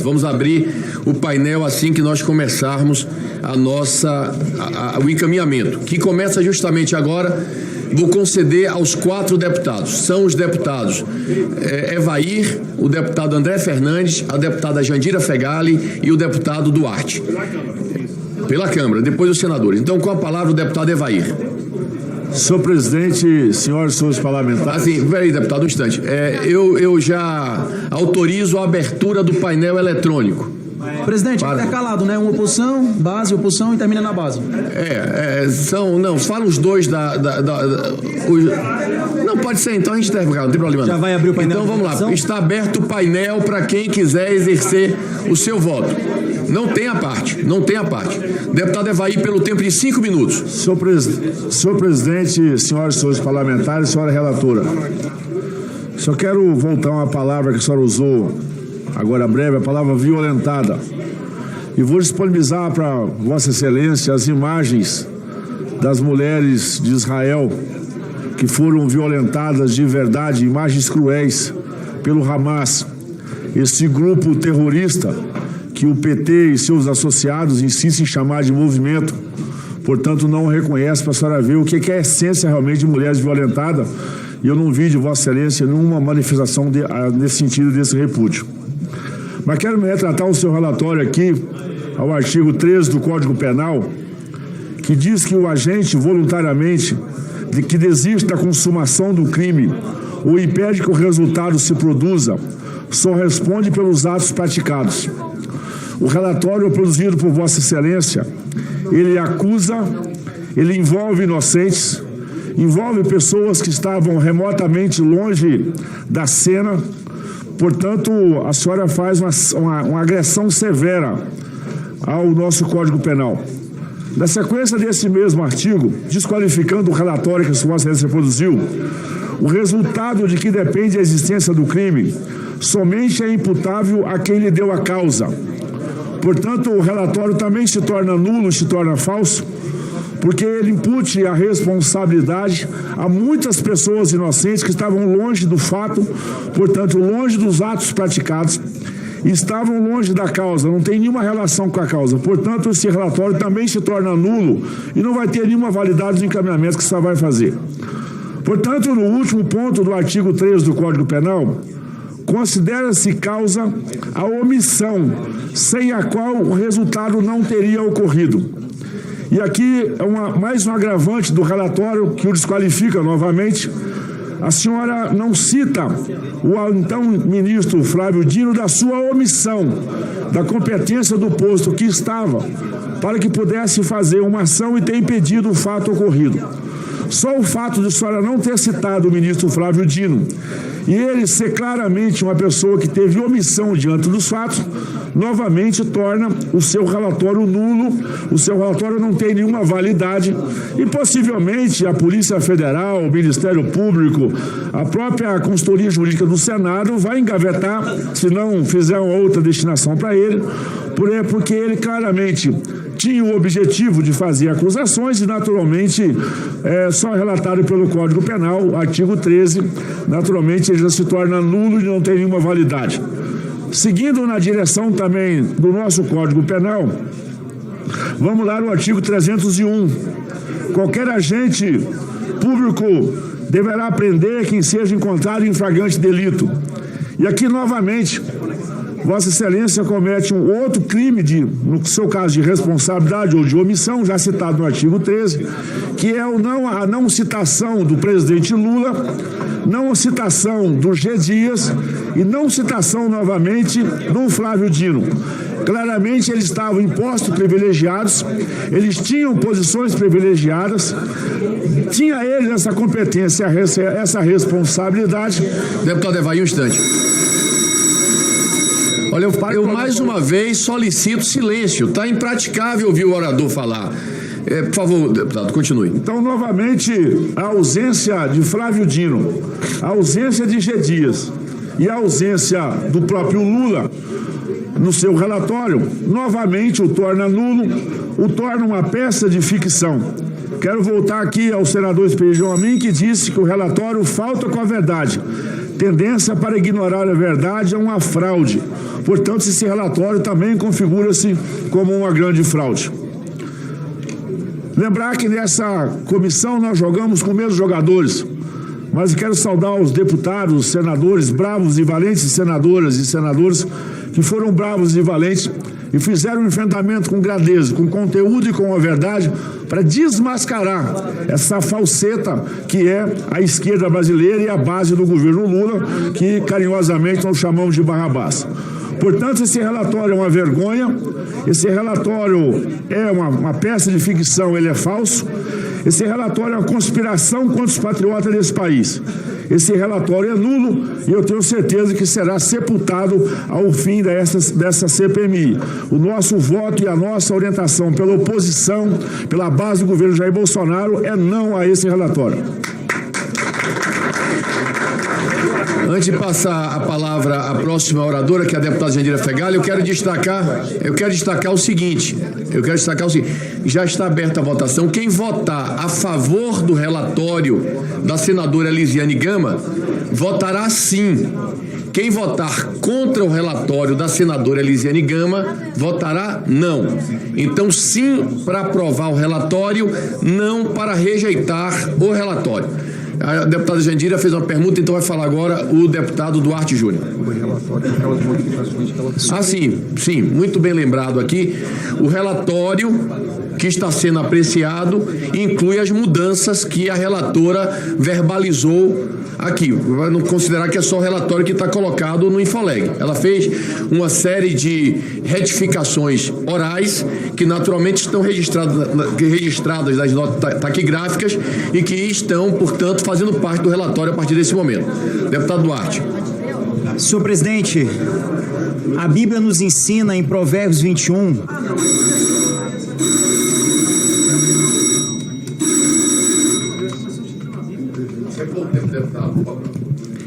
Vamos abrir o painel assim que nós começarmos o encaminhamento, que começa justamente agora. Vou conceder aos 4 deputados. São os deputados Evair, o deputado André Fernandes, a deputada Jandira Fegali e o deputado Duarte. Pela Câmara, depois os senadores. Então, com a palavra, o deputado Evair. Senhor presidente, senhoras e senhores parlamentares. Assim, peraí, deputado, um instante. Eu já autorizo a abertura do painel eletrônico. Presidente, está calado, né? Uma oposição, base, oposição e termina na base. Fala os dois Não, pode ser, então a gente interroga, não tem problema. Já vai abrir o painel. Então vamos lá, está aberto o painel para quem quiser exercer o seu voto. Não tem a parte. Deputado Evair, pelo tempo de 5 minutos. Senhor presidente, senhoras e senhores parlamentares, senhora relatora. Só quero voltar a uma palavra que a senhora usou agora breve, a palavra violentada. E vou disponibilizar para Vossa Excelência as imagens das mulheres de Israel que foram violentadas de verdade, imagens cruéis pelo Hamas, esse grupo terrorista que o PT e seus associados insistem em chamar de movimento, portanto não reconhece, para a senhora ver o que é a essência realmente de mulheres violentadas, e eu não vi de Vossa Excelência nenhuma manifestação nesse sentido, desse repúdio. Mas quero me retratar o seu relatório aqui ao artigo 13 do Código Penal, que diz que o agente voluntariamente que desiste da consumação do crime ou impede que o resultado se produza só responde pelos atos praticados. O relatório produzido por Vossa Excelência, ele acusa, ele envolve inocentes, envolve pessoas que estavam remotamente longe da cena. Portanto, a senhora faz uma agressão severa ao nosso Código Penal. Na sequência desse mesmo artigo, desqualificando o relatório que a Vossa Excelência produziu, o resultado de que depende a existência do crime somente é imputável a quem lhe deu a causa. Portanto, o relatório também se torna nulo, se torna falso, porque ele impute a responsabilidade a muitas pessoas inocentes que estavam longe do fato, portanto, longe dos atos praticados, e estavam longe da causa, não tem nenhuma relação com a causa. Portanto, esse relatório também se torna nulo e não vai ter nenhuma validade do encaminhamento que você vai fazer. Portanto, no último ponto do artigo 13 do Código Penal, considera-se causa a omissão, sem a qual o resultado não teria ocorrido. E aqui é mais um agravante do relatório que o desqualifica novamente. A senhora não cita o então ministro Flávio Dino da sua omissão, da competência do posto que estava, para que pudesse fazer uma ação e ter impedido o fato ocorrido. Só o fato de a senhora não ter citado o ministro Flávio Dino e ele ser claramente uma pessoa que teve omissão diante dos fatos, novamente torna o seu relatório nulo, o seu relatório não tem nenhuma validade e possivelmente a Polícia Federal, o Ministério Público, a própria consultoria jurídica do Senado vai engavetar, se não fizer uma outra destinação para ele, porque ele claramente tinha o objetivo de fazer acusações e, naturalmente, só relatado pelo Código Penal, artigo 13, naturalmente ele já se torna nulo e não tem nenhuma validade. Seguindo na direção também do nosso Código Penal, vamos lá no artigo 301. Qualquer agente público deverá prender quem seja encontrado em flagrante delito. E aqui, novamente, Vossa Excelência comete um outro crime, no seu caso de responsabilidade ou de omissão, já citado no artigo 13, que é a não citação do presidente Lula, não citação do G. Dias e não citação novamente do Flávio Dino. Claramente eles estavam em postos privilegiados, eles tinham posições privilegiadas, tinha eles essa competência, essa responsabilidade. Deputado Evair, um instante. Olha, eu mais uma vez solicito silêncio. Está impraticável ouvir o orador falar. Por favor, deputado, continue. Então, novamente, a ausência de Flávio Dino, a ausência de G. Dias e a ausência do próprio Lula no seu relatório, novamente o torna nulo, o torna uma peça de ficção. Quero voltar aqui ao senador Espejão Amin, que disse que o relatório falta com a verdade. Tendência para ignorar a verdade é uma fraude. Portanto, esse relatório também configura-se como uma grande fraude. Lembrar que nessa comissão nós jogamos com os mesmos jogadores, mas quero saudar os deputados, senadores, bravos e valentes senadoras e senadores que foram bravos e valentes e fizeram um enfrentamento com grandeza, com conteúdo e com a verdade para desmascarar essa falseta que é a esquerda brasileira e a base do governo Lula, que carinhosamente nós chamamos de Barrabás. Portanto, esse relatório é uma vergonha, esse relatório é uma peça de ficção, ele é falso. Esse relatório é uma conspiração contra os patriotas desse país. Esse relatório é nulo e eu tenho certeza que será sepultado ao fim dessa CPMI. O nosso voto e a nossa orientação pela oposição, pela base do governo Jair Bolsonaro, é não a esse relatório. Antes de passar a palavra à próxima oradora, que é a deputada Jandira Fegali, eu quero destacar o seguinte, já está aberta a votação. Quem votar a favor do relatório da senadora Elisiane Gama, votará sim. Quem votar contra o relatório da senadora Elisiane Gama, votará não. Então, sim para aprovar o relatório, não para rejeitar o relatório. A deputada Jandira fez uma pergunta, então vai falar agora o deputado Duarte Júnior. Sim, muito bem lembrado aqui. O relatório que está sendo apreciado inclui as mudanças que a relatora verbalizou aqui. Vai não considerar que é só o relatório que está colocado no Infoleg. Ela fez uma série de retificações orais que naturalmente estão registradas nas notas taquigráficas e que estão, portanto, fazendo parte do relatório a partir desse momento. Deputado Duarte. Senhor presidente, a Bíblia nos ensina em Provérbios 21...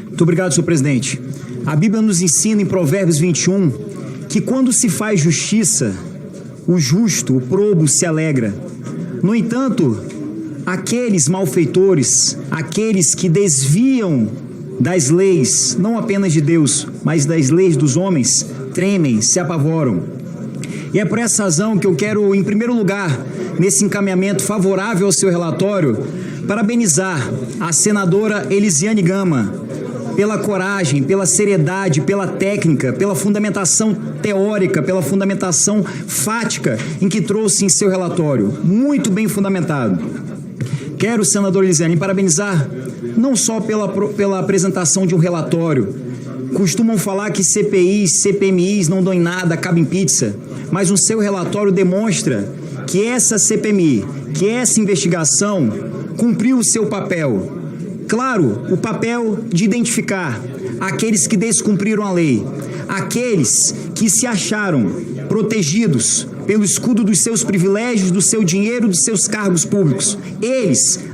Muito obrigado, senhor presidente. A Bíblia nos ensina em Provérbios 21 que quando se faz justiça, o justo, o probo, se alegra. No entanto, aqueles malfeitores, aqueles que desviam das leis, não apenas de Deus, mas das leis dos homens, tremem, se apavoram. E é por essa razão que eu quero, em primeiro lugar, nesse encaminhamento favorável ao seu relatório, parabenizar a senadora Elisiane Gama pela coragem, pela seriedade, pela técnica, pela fundamentação teórica, pela fundamentação fática em que trouxe em seu relatório. Muito bem fundamentado. Quero, senadora Elisiane, parabenizar não só pela apresentação de um relatório. Costumam falar que CPIs, CPMIs não dão em nada, cabem pizza, mas o seu relatório demonstra que essa CPMI, que essa investigação cumpriu o seu papel. Claro, o papel de identificar aqueles que descumpriram a lei, aqueles que se acharam protegidos pelo escudo dos seus privilégios, do seu dinheiro, dos seus cargos públicos.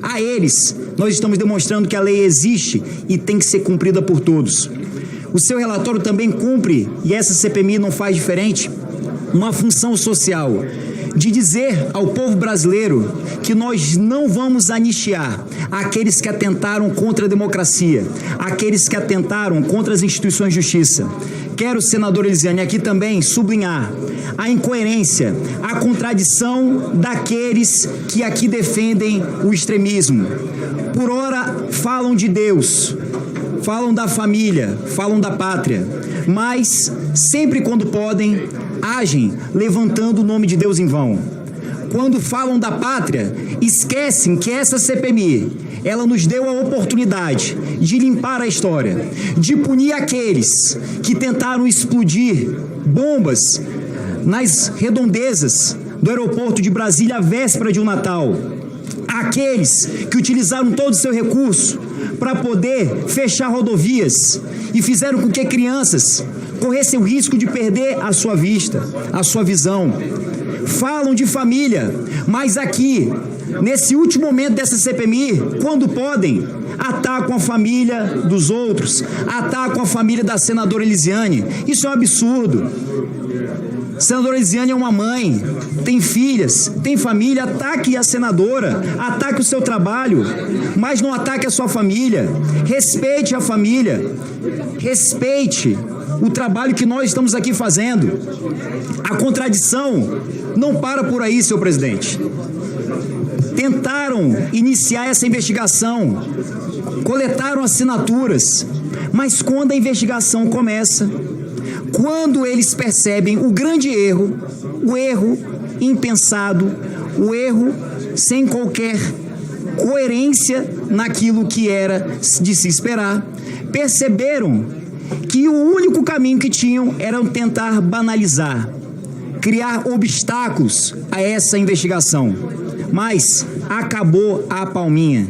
A eles, nós estamos demonstrando que a lei existe e tem que ser cumprida por todos. O seu relatório também cumpre, e essa CPMI não faz diferente, uma função social de dizer ao povo brasileiro que nós não vamos anistiar aqueles que atentaram contra a democracia, aqueles que atentaram contra as instituições de justiça. Quero, senadora Elisiane, aqui também sublinhar a incoerência, a contradição daqueles que aqui defendem o extremismo. Por ora falam de Deus, falam da família, falam da pátria, mas sempre quando podem, agem levantando o nome de Deus em vão. Quando falam da pátria, esquecem que essa CPMI, ela nos deu a oportunidade de limpar a história, de punir aqueles que tentaram explodir bombas nas redondezas do aeroporto de Brasília à véspera de um Natal, aqueles que utilizaram todo o seu recurso para poder fechar rodovias e fizeram com que crianças corressem o risco de perder a sua vista, a sua visão. Falam de família, mas aqui, nesse último momento dessa CPMI, quando podem, atacam a família dos outros, atacam a família da senadora Elisiane. Isso é um absurdo. A senadora Elisiane é uma mãe, tem filhas, tem família. Ataque a senadora, ataque o seu trabalho, mas não ataque a sua família. Respeite a família, respeite o trabalho que nós estamos aqui fazendo. A contradição não para por aí, senhor presidente. Tentaram iniciar essa investigação, coletaram assinaturas, mas quando a investigação começa, quando eles percebem o grande erro, o erro impensado, o erro sem qualquer coerência naquilo que era de se esperar, perceberam que o único caminho que tinham era tentar banalizar, criar obstáculos a essa investigação. Mas acabou a palminha,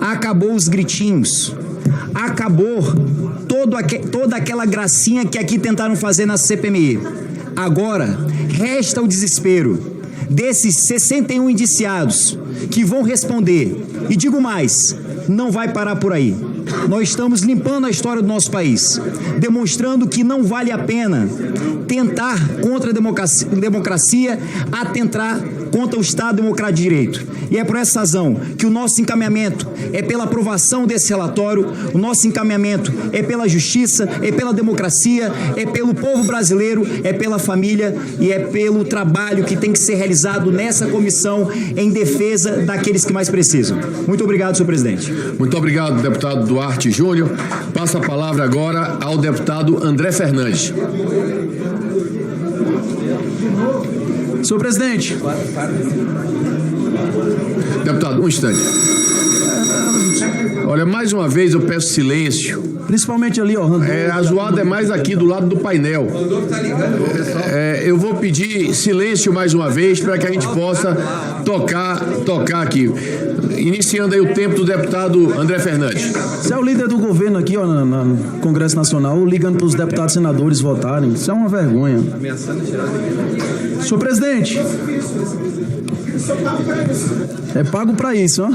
acabou os gritinhos, acabou toda aquela gracinha que aqui tentaram fazer na CPMI. Agora, resta o desespero desses 61 indiciados que vão responder. E digo mais, não vai parar por aí. Nós estamos limpando a história do nosso país, demonstrando que não vale a pena tentar contra a democracia, atentar contra o Estado Democrático de Direito. E é por essa razão que o nosso encaminhamento é pela aprovação desse relatório, o nosso encaminhamento é pela justiça, é pela democracia, é pelo povo brasileiro, é pela família e é pelo trabalho que tem que ser realizado nessa comissão em defesa daqueles que mais precisam. Muito obrigado, senhor presidente. Muito obrigado, deputado Duarte Júnior. Passa a palavra agora ao deputado André Fernandes. Senhor presidente. Deputado, um instante. Olha, mais uma vez eu peço silêncio. Principalmente ali, ó. A zoada é mais aqui do lado do painel. Eu vou pedir silêncio mais uma vez para que a gente possa tocar aqui. Iniciando aí o tempo do deputado André Fernandes. Você é o líder do governo aqui, ó, no Congresso Nacional, ligando para os deputados e senadores votarem. Isso é uma vergonha. Senhor presidente, é pago para isso, ó.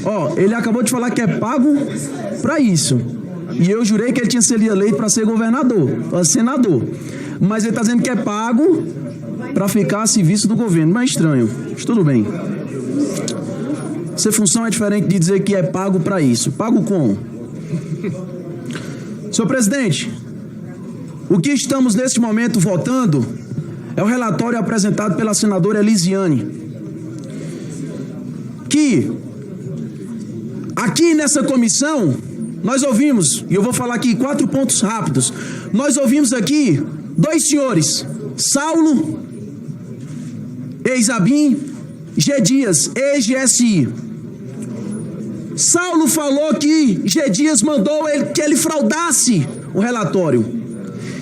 Ó, ele acabou de falar que é pago para isso. E eu jurei que ele tinha sido eleito para ser senador. Mas ele está dizendo que é pago para ficar a serviço do governo. Não é estranho, mas tudo bem. Ser função é diferente de dizer que é pago para isso. Pago como? Senhor presidente, o que estamos neste momento votando é o relatório apresentado pela senadora Elisiane, que aqui nessa comissão nós ouvimos, e eu vou falar aqui 4 pontos rápidos, nós ouvimos aqui 2 senhores, Saulo, ex-ABIN, G. Dias, ex-GSI. Saulo falou que G. Dias mandou que ele fraudasse o relatório.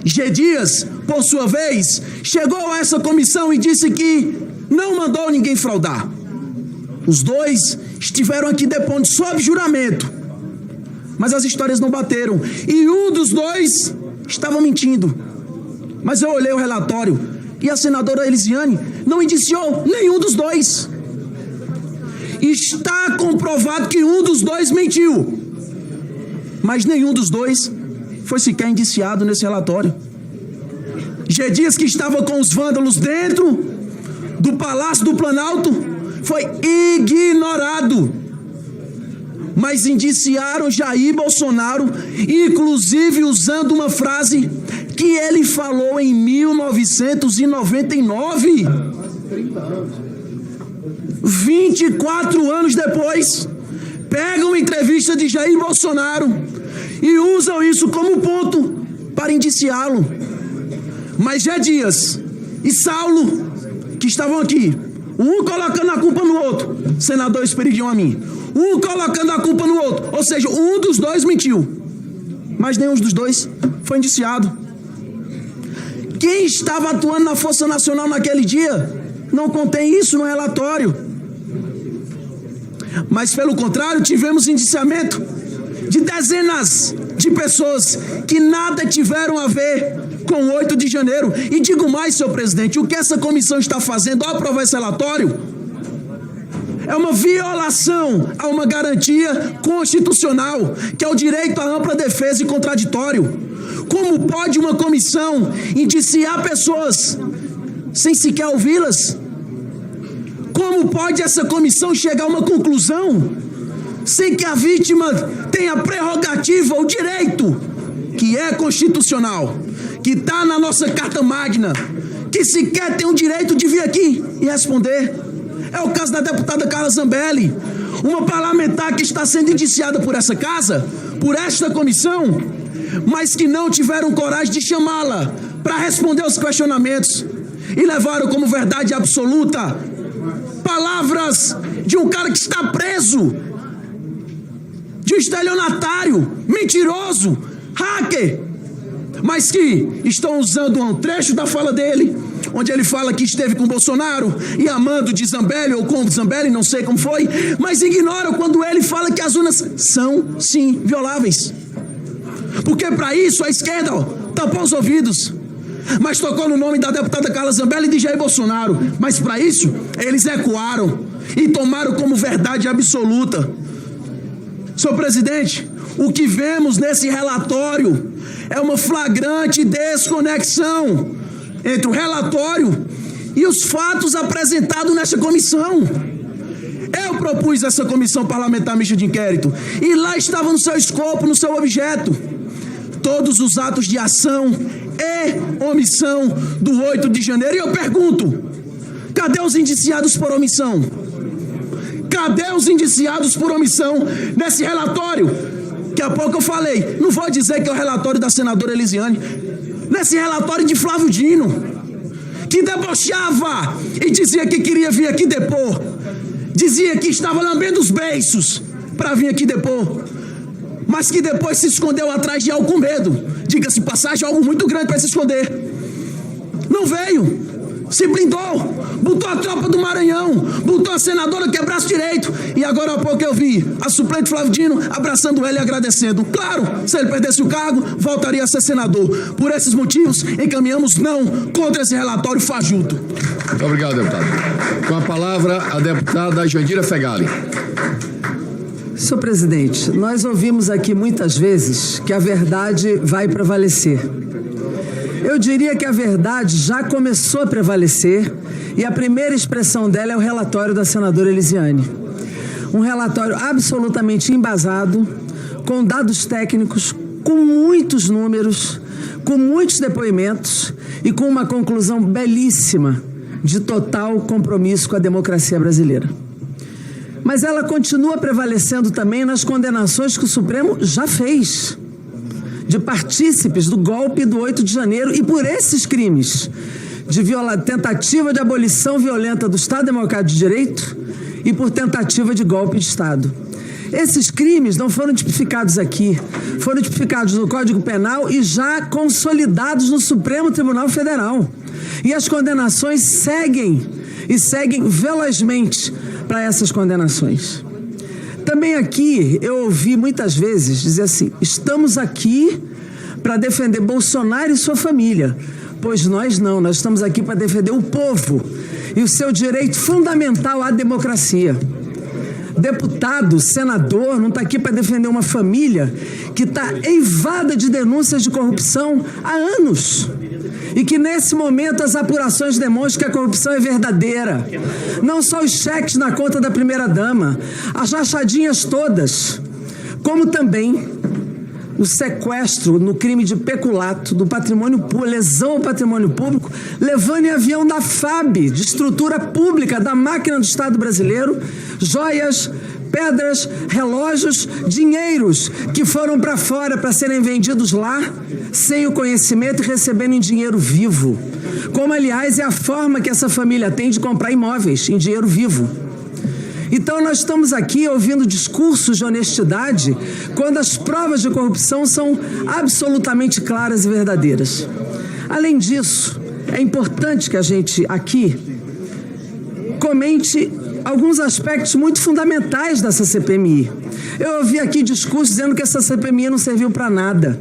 G. Dias, por sua vez, chegou a essa comissão e disse que não mandou ninguém fraudar. Os dois estiveram aqui depondo sob juramento, mas as histórias não bateram. E um dos dois estava mentindo. Mas eu olhei o relatório e a senadora Elisiane não indiciou nenhum dos dois. Está comprovado que um dos dois mentiu, mas nenhum dos dois foi sequer indiciado nesse relatório. G. Dias, que estava com os vândalos dentro do Palácio do Planalto, foi ignorado. Mas indiciaram Jair Bolsonaro, inclusive usando uma frase que ele falou em 1999. 24 anos depois, pegam uma entrevista de Jair Bolsonaro e usam isso como ponto para indiciá-lo. Mas G. Dias e Saulo, que estavam aqui, um colocando a culpa no outro, senador Esperidião Amin, um colocando a culpa no outro, ou seja, um dos dois mentiu, mas nenhum dos dois foi indiciado. Quem estava atuando na Força Nacional naquele dia não contém isso no relatório. Mas, pelo contrário, tivemos indiciamento de dezenas de pessoas que nada tiveram a ver com o 8 de janeiro. E digo mais, senhor presidente, o que essa comissão está fazendo ao aprovar esse relatório é uma violação a uma garantia constitucional, que é o direito à ampla defesa e contraditório. Como pode uma comissão indiciar pessoas sem sequer ouvi-las? Como pode essa comissão chegar a uma conclusão sem que a vítima tenha a prerrogativa, o direito que é constitucional, que está na nossa Carta Magna, que sequer tem o direito de vir aqui e responder. É o caso da deputada Carla Zambelli, uma parlamentar que está sendo indiciada por essa casa, por esta comissão, mas que não tiveram coragem de chamá-la para responder aos questionamentos e levaram como verdade absoluta palavras de um cara que está preso, de um estelionatário, mentiroso, hacker, mas que estão usando um trecho da fala dele, onde ele fala que esteve com Bolsonaro e amando de Zambelli ou com Zambelli, não sei como foi, mas ignoram quando ele fala que as urnas são, sim, violáveis. Porque para isso a esquerda tampou os ouvidos, mas tocou no nome da deputada Carla Zambelli e de Jair Bolsonaro. Mas para isso eles ecoaram e tomaram como verdade absoluta. Senhor presidente, o que vemos nesse relatório é uma flagrante desconexão entre o relatório e os fatos apresentados nessa comissão. Eu propus essa comissão parlamentar mista de inquérito e lá estava no seu escopo, no seu objeto, todos os atos de ação e omissão do 8 de janeiro. E eu pergunto, cadê os indiciados por omissão? Cadê os indiciados por omissão nesse relatório? Daqui a pouco eu falei, não vou dizer que é o relatório da senadora Elisiane, nesse relatório de Flávio Dino, que debochava e dizia que queria vir aqui depor, dizia que estava lambendo os beiços para vir aqui depor, mas que depois se escondeu atrás de algo com medo, diga-se passagem, algo muito grande para se esconder. Não veio, se blindou, botou a tropa do Maranhão, botou a senadora que é braço direito, e agora há pouco eu vi a suplente Flávio Dino abraçando ele e agradecendo. Claro, se ele perdesse o cargo, voltaria a ser senador. Por esses motivos, encaminhamos não contra esse relatório fajuto. Muito obrigado, deputado. Com a palavra, a deputada Jandira Fegali. Senhor presidente, nós ouvimos aqui muitas vezes que a verdade vai prevalecer. Eu diria que a verdade já começou a prevalecer e a primeira expressão dela é o relatório da senadora Elisiane. Um relatório absolutamente embasado, com dados técnicos, com muitos números, com muitos depoimentos e com uma conclusão belíssima de total compromisso com a democracia brasileira. Mas ela continua prevalecendo também nas condenações que o Supremo já fez de partícipes do golpe do 8 de janeiro e por esses crimes de tentativa de abolição violenta do Estado Democrático de Direito e por tentativa de golpe de Estado. Esses crimes não foram tipificados aqui, foram tipificados no Código Penal e já consolidados no Supremo Tribunal Federal. E as condenações seguem velozmente para essas condenações. Também aqui eu ouvi muitas vezes dizer assim, estamos aqui para defender Bolsonaro e sua família. Pois nós não, nós estamos aqui para defender o povo e o seu direito fundamental à democracia. Deputado, senador, não está aqui para defender uma família que está eivada de denúncias de corrupção há anos. E que nesse momento as apurações demonstram que a corrupção é verdadeira. Não só os cheques na conta da primeira-dama, as rachadinhas todas, como também o sequestro no crime de peculato do patrimônio público, lesão ao patrimônio público, levando em avião da FAB, de estrutura pública da máquina do Estado brasileiro, joias, pedras, relógios, dinheiros que foram para fora para serem vendidos lá, sem o conhecimento e recebendo em dinheiro vivo. Como, aliás, é a forma que essa família tem de comprar imóveis em dinheiro vivo. Então, nós estamos aqui ouvindo discursos de honestidade quando as provas de corrupção são absolutamente claras e verdadeiras. Além disso, é importante que a gente aqui comente alguns aspectos muito fundamentais dessa CPMI. Eu ouvi aqui discursos dizendo que essa CPMI não serviu para nada,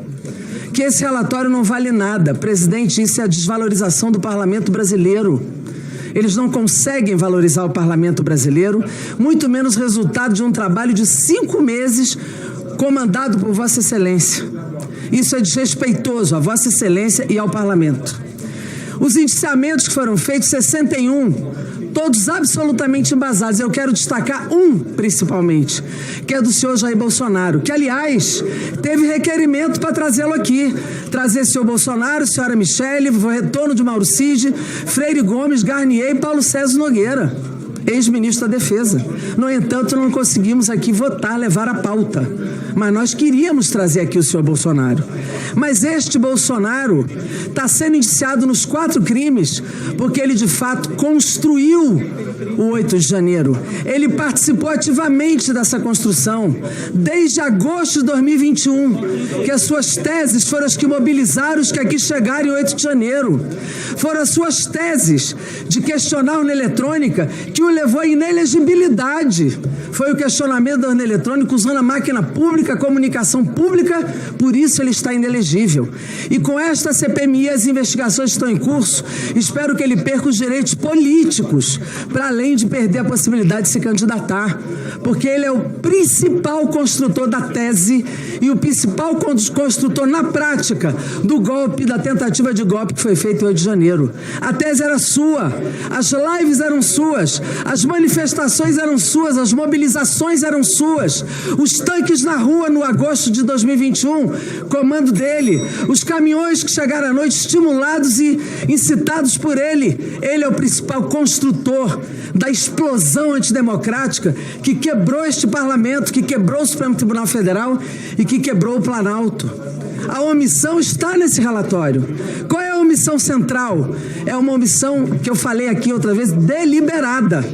que esse relatório não vale nada. Presidente, isso é a desvalorização do parlamento brasileiro. Eles não conseguem valorizar o parlamento brasileiro, muito menos resultado de um trabalho de 5 meses comandado por Vossa Excelência. Isso é desrespeitoso a Vossa Excelência e ao parlamento. Os indiciamentos que foram feitos, 61, todos absolutamente embasados. Eu quero destacar um, principalmente, que é do senhor Jair Bolsonaro, que, aliás, teve requerimento para trazê-lo aqui. Trazer o senhor Bolsonaro, senhora Michele, o retorno de Mauro Cid, Freire Gomes, Garnier e Paulo César Nogueira, ex-ministro da Defesa. No entanto, não conseguimos aqui votar, levar a pauta. Mas nós queríamos trazer aqui o senhor Bolsonaro. Mas este Bolsonaro está sendo indiciado nos 4 crimes porque ele, de fato, construiu o 8 de janeiro. Ele participou ativamente dessa construção desde agosto de 2021, que as suas teses foram as que mobilizaram os que aqui chegaram em 8 de janeiro. Foram as suas teses de questionar a urna eletrônica que o levou à inelegibilidade. Foi o questionamento da urna eletrônica usando a máquina pública, a comunicação pública, por isso ele está inelegível. E com esta CPMI, as investigações estão em curso, espero que ele perca os direitos políticos, para além de perder a possibilidade de se candidatar, porque ele é o principal construtor da tese e o principal construtor na prática do golpe, da tentativa de golpe que foi feito em 8 de janeiro. A tese era sua, as lives eram suas, as manifestações eram suas, as mobilizações eram suas, os tanques na rua no agosto de 2021, comando dele, os caminhões que chegaram à noite estimulados e incitados por ele. Ele é o principal construtor da explosão antidemocrática que quebrou este parlamento, que quebrou o Supremo Tribunal Federal e que quebrou o Planalto. A omissão está nesse relatório. Qual é a omissão central? É uma omissão que eu falei aqui outra vez, deliberada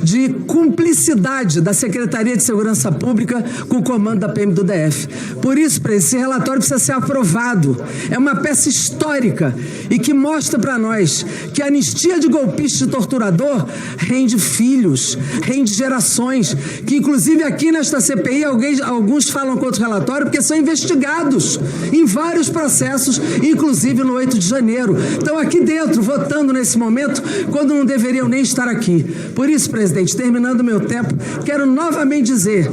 de cumplicidade da Secretaria de Segurança Pública com o comando da PM do DF. Por isso, esse relatório precisa ser aprovado. É uma peça histórica e que mostra para nós que a anistia de golpista e torturador rende filhos, rende gerações, que inclusive aqui nesta CPI alguns falam contra o relatório porque são investigados em vários processos, inclusive no 8 de janeiro. Estão aqui dentro, votando nesse momento, quando não deveriam nem estar aqui. Por isso, presidente, terminando meu tempo, quero novamente dizer: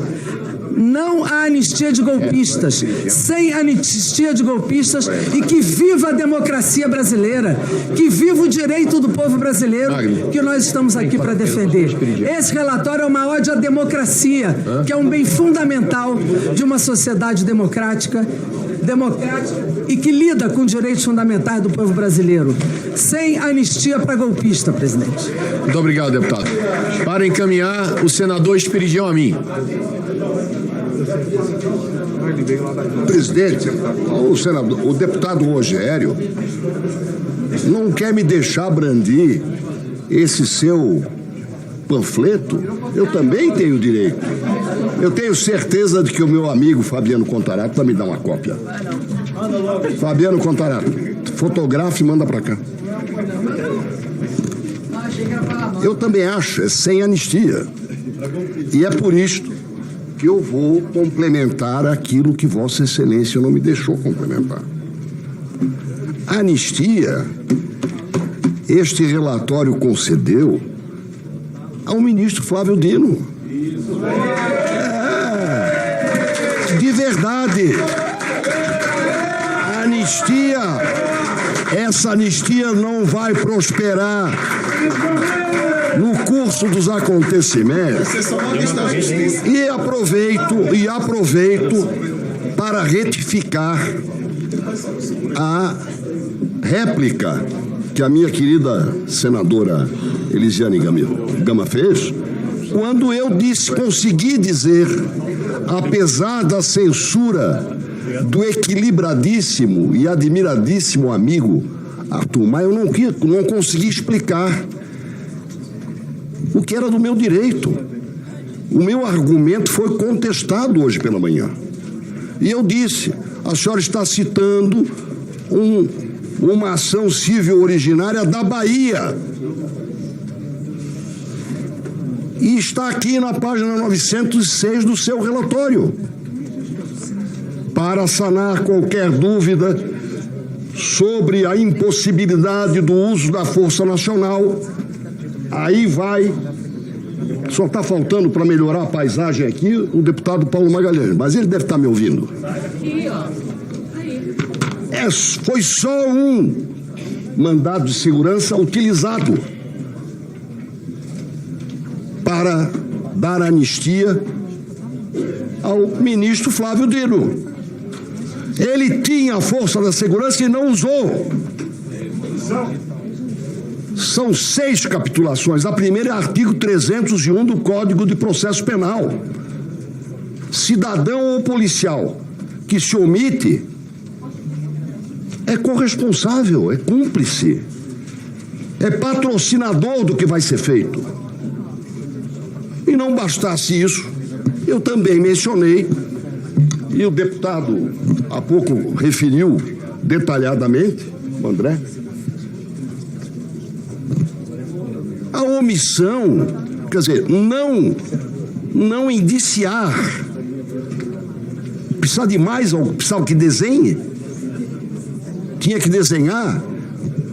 não há anistia de golpistas, sem anistia de golpistas, e que viva a democracia brasileira, que viva o direito do povo brasileiro, que nós estamos aqui para defender. Esse relatório é uma ode à democracia, que é um bem fundamental de uma sociedade democrática e que lida com direitos fundamentais do povo brasileiro. Sem anistia para golpista, presidente. Muito obrigado, deputado. Para encaminhar, o senador Esperidião Amin. Presidente, o deputado Rogério não quer me deixar brandir esse seu panfleto. Eu também tenho direito. Eu tenho certeza de que o meu amigo Fabiano Contarato vai me dar uma cópia. Fabiano Contarato, fotografe e manda para cá. Eu também acho, é sem anistia. E é por isto que eu vou complementar aquilo que Vossa Excelência não me deixou complementar. A anistia, este relatório concedeu ao ministro Flávio Dino. De verdade. A anistia, essa anistia não vai prosperar no curso dos acontecimentos. E aproveito para retificar a réplica que a minha querida senadora Elisiane Gama fez, quando eu consegui dizer, apesar da censura do equilibradíssimo e admiradíssimo amigo Arthur Maia, eu não consegui explicar o que era do meu direito. O meu argumento foi contestado hoje pela manhã. E eu disse: a senhora está citando uma ação civil originária da Bahia. E está aqui na página 906 do seu relatório. Para sanar qualquer dúvida sobre a impossibilidade do uso da Força Nacional, aí vai. Só está faltando para melhorar a paisagem aqui o deputado Paulo Magalhães, mas ele deve estar me ouvindo. Foi só um mandado de segurança utilizado para dar anistia ao ministro Flávio Dino. Ele tinha a força da segurança e não usou. São 6 capitulações. A primeira é artigo 301 do Código de Processo Penal. Cidadão ou policial que se omite é corresponsável, é cúmplice, é patrocinador do que vai ser feito. E não bastasse isso, eu também mencionei, e o deputado há pouco referiu detalhadamente, o André, a omissão, quer dizer, não indiciar. Precisa de mais, precisava que desenhe. Tinha que desenhar.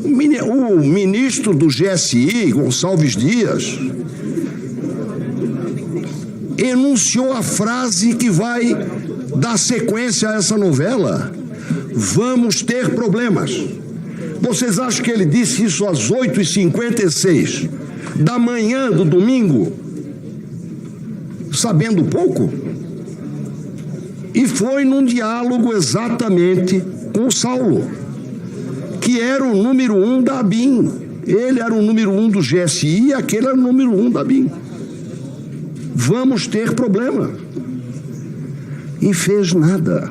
O ministro do GSI, Gonçalves Dias, enunciou a frase que vai dar sequência a essa novela. Vamos ter problemas. Vocês acham que ele disse isso às 8h56 da manhã do domingo, sabendo pouco? E foi num diálogo exatamente com o Saulo, que era o número 1 da ABIN. Ele era o número 1 do GSI e aquele era o número 1 da ABIN. Vamos ter problema. E fez nada.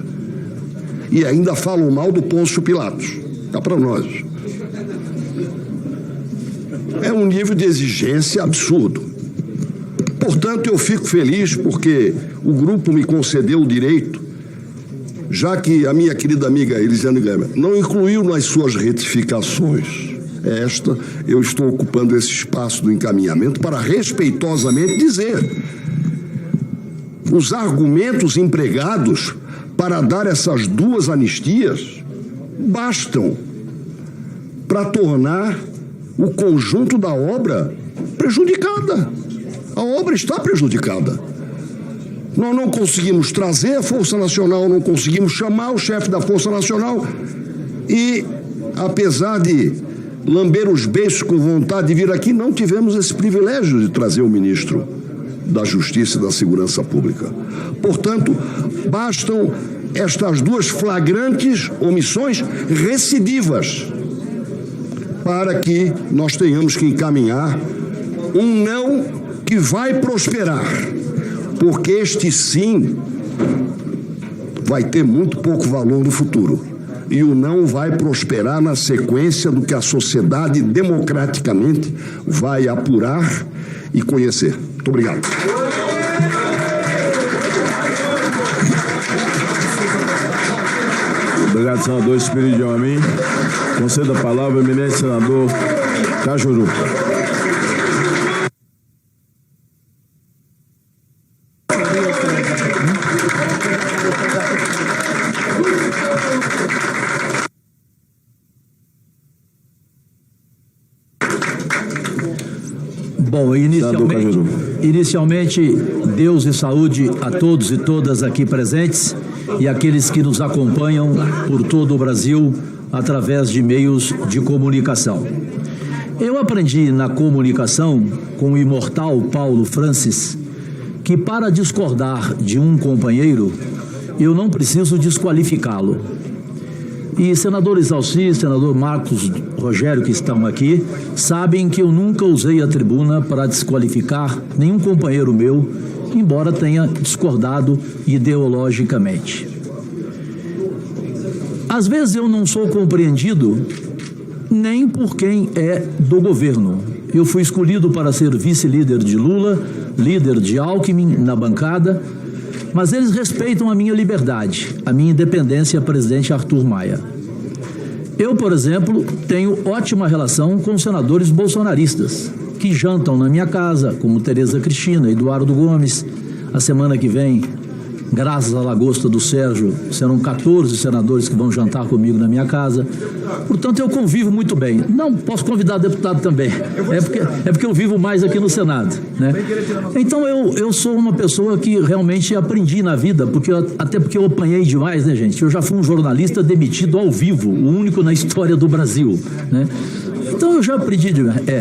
E ainda falam mal do Pôncio Pilatos. Cá para nós. É um nível de exigência absurdo. Portanto, eu fico feliz porque o grupo me concedeu o direito, já que a minha querida amiga Elisiane Gama não incluiu nas suas retificações esta, eu estou ocupando esse espaço do encaminhamento para respeitosamente dizer: os argumentos empregados para dar essas 2 anistias bastam para tornar o conjunto da obra prejudicada. A obra está prejudicada. Nós não conseguimos trazer a Força Nacional, não conseguimos chamar o chefe da Força Nacional e, apesar de lamber os beiços com vontade de vir aqui, não tivemos esse privilégio de trazer o ministro da Justiça e da Segurança Pública. Portanto, bastam estas 2 flagrantes omissões recidivas para que nós tenhamos que encaminhar um não que vai prosperar, porque este sim vai ter muito pouco valor no futuro. E o não vai prosperar na sequência do que a sociedade democraticamente vai apurar e conhecer. Muito obrigado. Obrigado, senador Espírito Amin. Concedo a palavra ao eminente senador Cajuru. Bom, inicialmente, Deus e saúde a todos e todas aqui presentes e aqueles que nos acompanham por todo o Brasil através de meios de comunicação. Eu aprendi na comunicação com o imortal Paulo Francis que para discordar de um companheiro, eu não preciso desqualificá-lo. E senador Isalci, senador Marcos Rogério, que estão aqui, sabem que eu nunca usei a tribuna para desqualificar nenhum companheiro meu, embora tenha discordado ideologicamente. Às vezes eu não sou compreendido nem por quem é do governo. Eu fui escolhido para ser vice-líder de Lula, líder de Alckmin na bancada, mas eles respeitam a minha liberdade, a minha independência, presidente Arthur Maia. Eu, por exemplo, tenho ótima relação com senadores bolsonaristas, que jantam na minha casa, como Tereza Cristina, Eduardo Gomes. A semana que vem, graças à lagosta do Sérgio, serão 14 senadores que vão jantar comigo na minha casa. Portanto, eu convivo muito bem. Não, posso convidar deputado também. É porque eu vivo mais aqui no Senado, né? Então, eu sou uma pessoa que realmente aprendi na vida, até porque eu apanhei demais, né, gente? Eu já fui um jornalista demitido ao vivo, o único na história do Brasil, né? Então, eu já aprendi,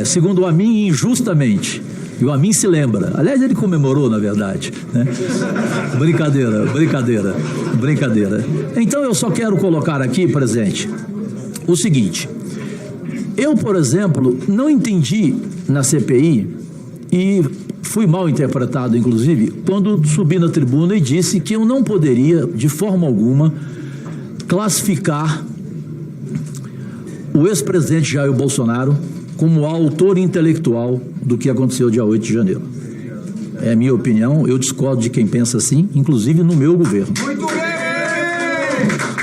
segundo a mim, injustamente. E a mim se lembra. Aliás, ele comemorou, na verdade, né? Brincadeira. Então eu só quero colocar aqui, presidente, o seguinte. Eu, por exemplo, não entendi na CPI e fui mal interpretado, inclusive, quando subi na tribuna e disse que eu não poderia, de forma alguma, classificar o ex-presidente Jair Bolsonaro como autor intelectual do que aconteceu dia 8 de janeiro. É a minha opinião, eu discordo de quem pensa assim, inclusive no meu governo. Muito bem!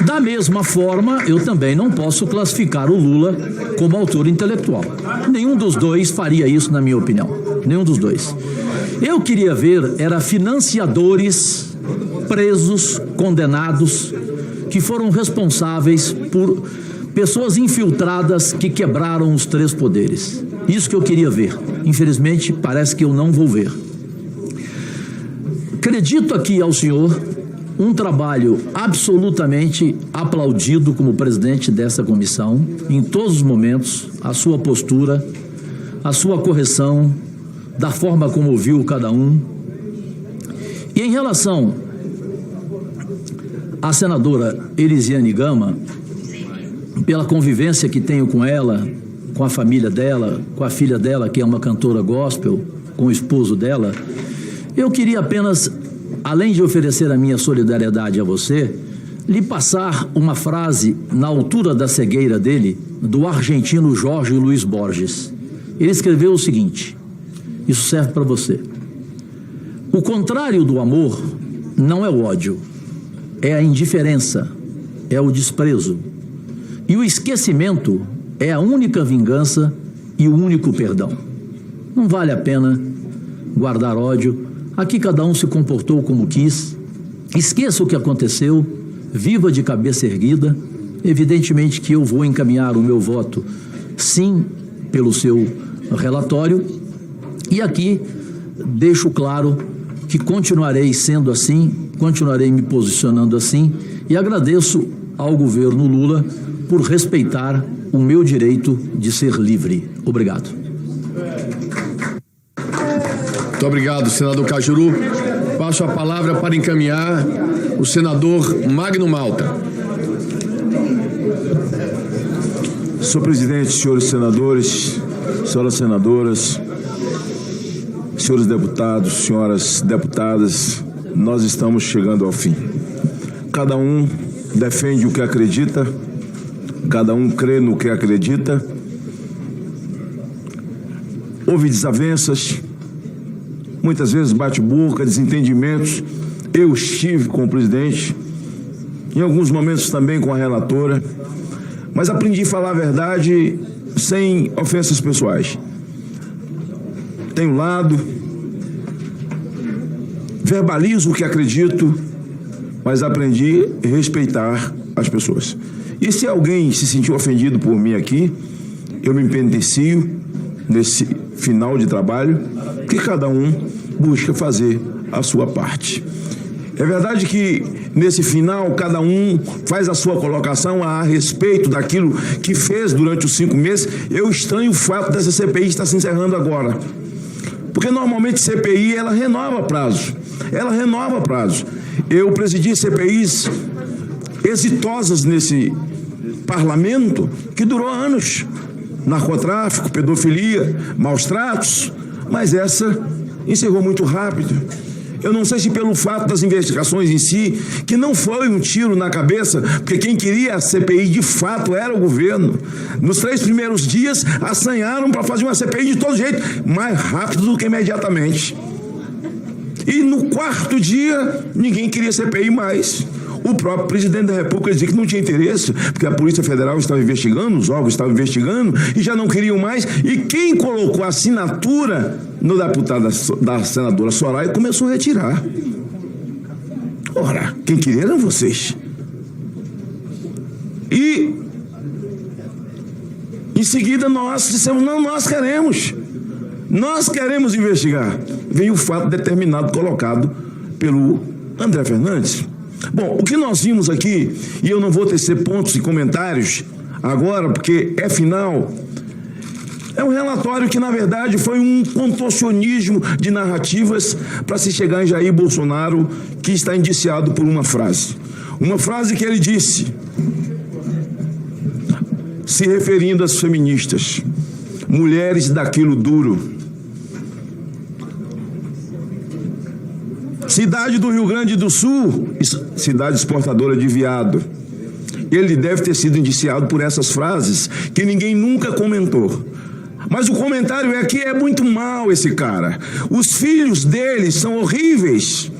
Da mesma forma, eu também não posso classificar o Lula como autor intelectual. Nenhum dos dois faria isso, na minha opinião. Nenhum dos dois. Eu queria ver, era financiadores presos, condenados, que foram responsáveis por pessoas infiltradas que quebraram os 3 poderes. Isso que eu queria ver. Infelizmente, parece que eu não vou ver. Acredito aqui ao senhor um trabalho absolutamente aplaudido como presidente dessa comissão, em todos os momentos, a sua postura, a sua correção, da forma como ouviu cada um. E em relação à senadora Elisiane Gama, pela convivência que tenho com ela, com a família dela, com a filha dela, que é uma cantora gospel, com o esposo dela, eu queria apenas, além de oferecer a minha solidariedade a você, lhe passar uma frase na altura da cegueira dele, do argentino Jorge Luiz Borges. Ele escreveu o seguinte, isso serve para você. O contrário do amor não é o ódio, é a indiferença, é o desprezo. E o esquecimento é a única vingança e o único perdão. Não vale a pena guardar ódio. Aqui cada um se comportou como quis. Esqueça o que aconteceu, viva de cabeça erguida. Evidentemente que eu vou encaminhar o meu voto, sim, pelo seu relatório. E aqui deixo claro que continuarei sendo assim, continuarei me posicionando assim e agradeço ao governo Lula por respeitar o meu direito de ser livre. Obrigado. Muito obrigado, senador Cajuru. Passo a palavra para encaminhar o senador Magno Malta. Senhor presidente, senhores senadores, senhoras senadoras, senhores deputados, senhoras deputadas, nós estamos chegando ao fim. Cada um defende o que acredita, cada um crê no que acredita. Houve desavenças, muitas vezes bate-boca, desentendimentos. Eu estive com o presidente, em alguns momentos também com a relatora, mas aprendi a falar a verdade sem ofensas pessoais. Tenho lado, verbalizo o que acredito, mas aprendi a respeitar as pessoas. E se alguém se sentiu ofendido por mim aqui, eu me penitencio nesse final de trabalho, que cada um busca fazer a sua parte. É verdade que nesse final cada um faz a sua colocação a respeito daquilo que fez durante os 5 meses. Eu estranho o fato dessa CPI estar se encerrando agora, porque normalmente CPI ela renova prazo. Eu presidi CPIs exitosas nesse parlamento que durou anos. Narcotráfico, pedofilia, maus tratos, mas essa encerrou muito rápido. Eu não sei se pelo fato das investigações em si, que não foi um tiro na cabeça, porque quem queria a CPI de fato era o governo. Nos 3 primeiros dias, assanharam para fazer uma CPI de todo jeito, mais rápido do que imediatamente. E no 4º dia, ninguém queria CPI mais. O próprio presidente da República dizia que não tinha interesse, porque a Polícia Federal estava investigando, os órgãos estavam investigando e já não queriam mais. E quem colocou a assinatura no deputado da senadora Soraya começou a retirar. Ora, quem queria eram vocês. E em seguida nós dissemos, não, nós queremos investigar. Veio o fato determinado colocado pelo André Fernandes. Bom, o que nós vimos aqui, e eu não vou tecer pontos e comentários agora, porque é final, É um relatório que, na verdade, foi um contorcionismo de narrativas para se chegar em Jair Bolsonaro, que está indiciado por uma frase. Uma frase que ele disse, se referindo às feministas: mulheres daquilo duro. Cidade do Rio Grande do Sul, cidade exportadora de viado. Ele deve ter sido indiciado por essas frases que ninguém nunca comentou. Mas o comentário é que é muito mal esse cara. Os filhos dele são horríveis.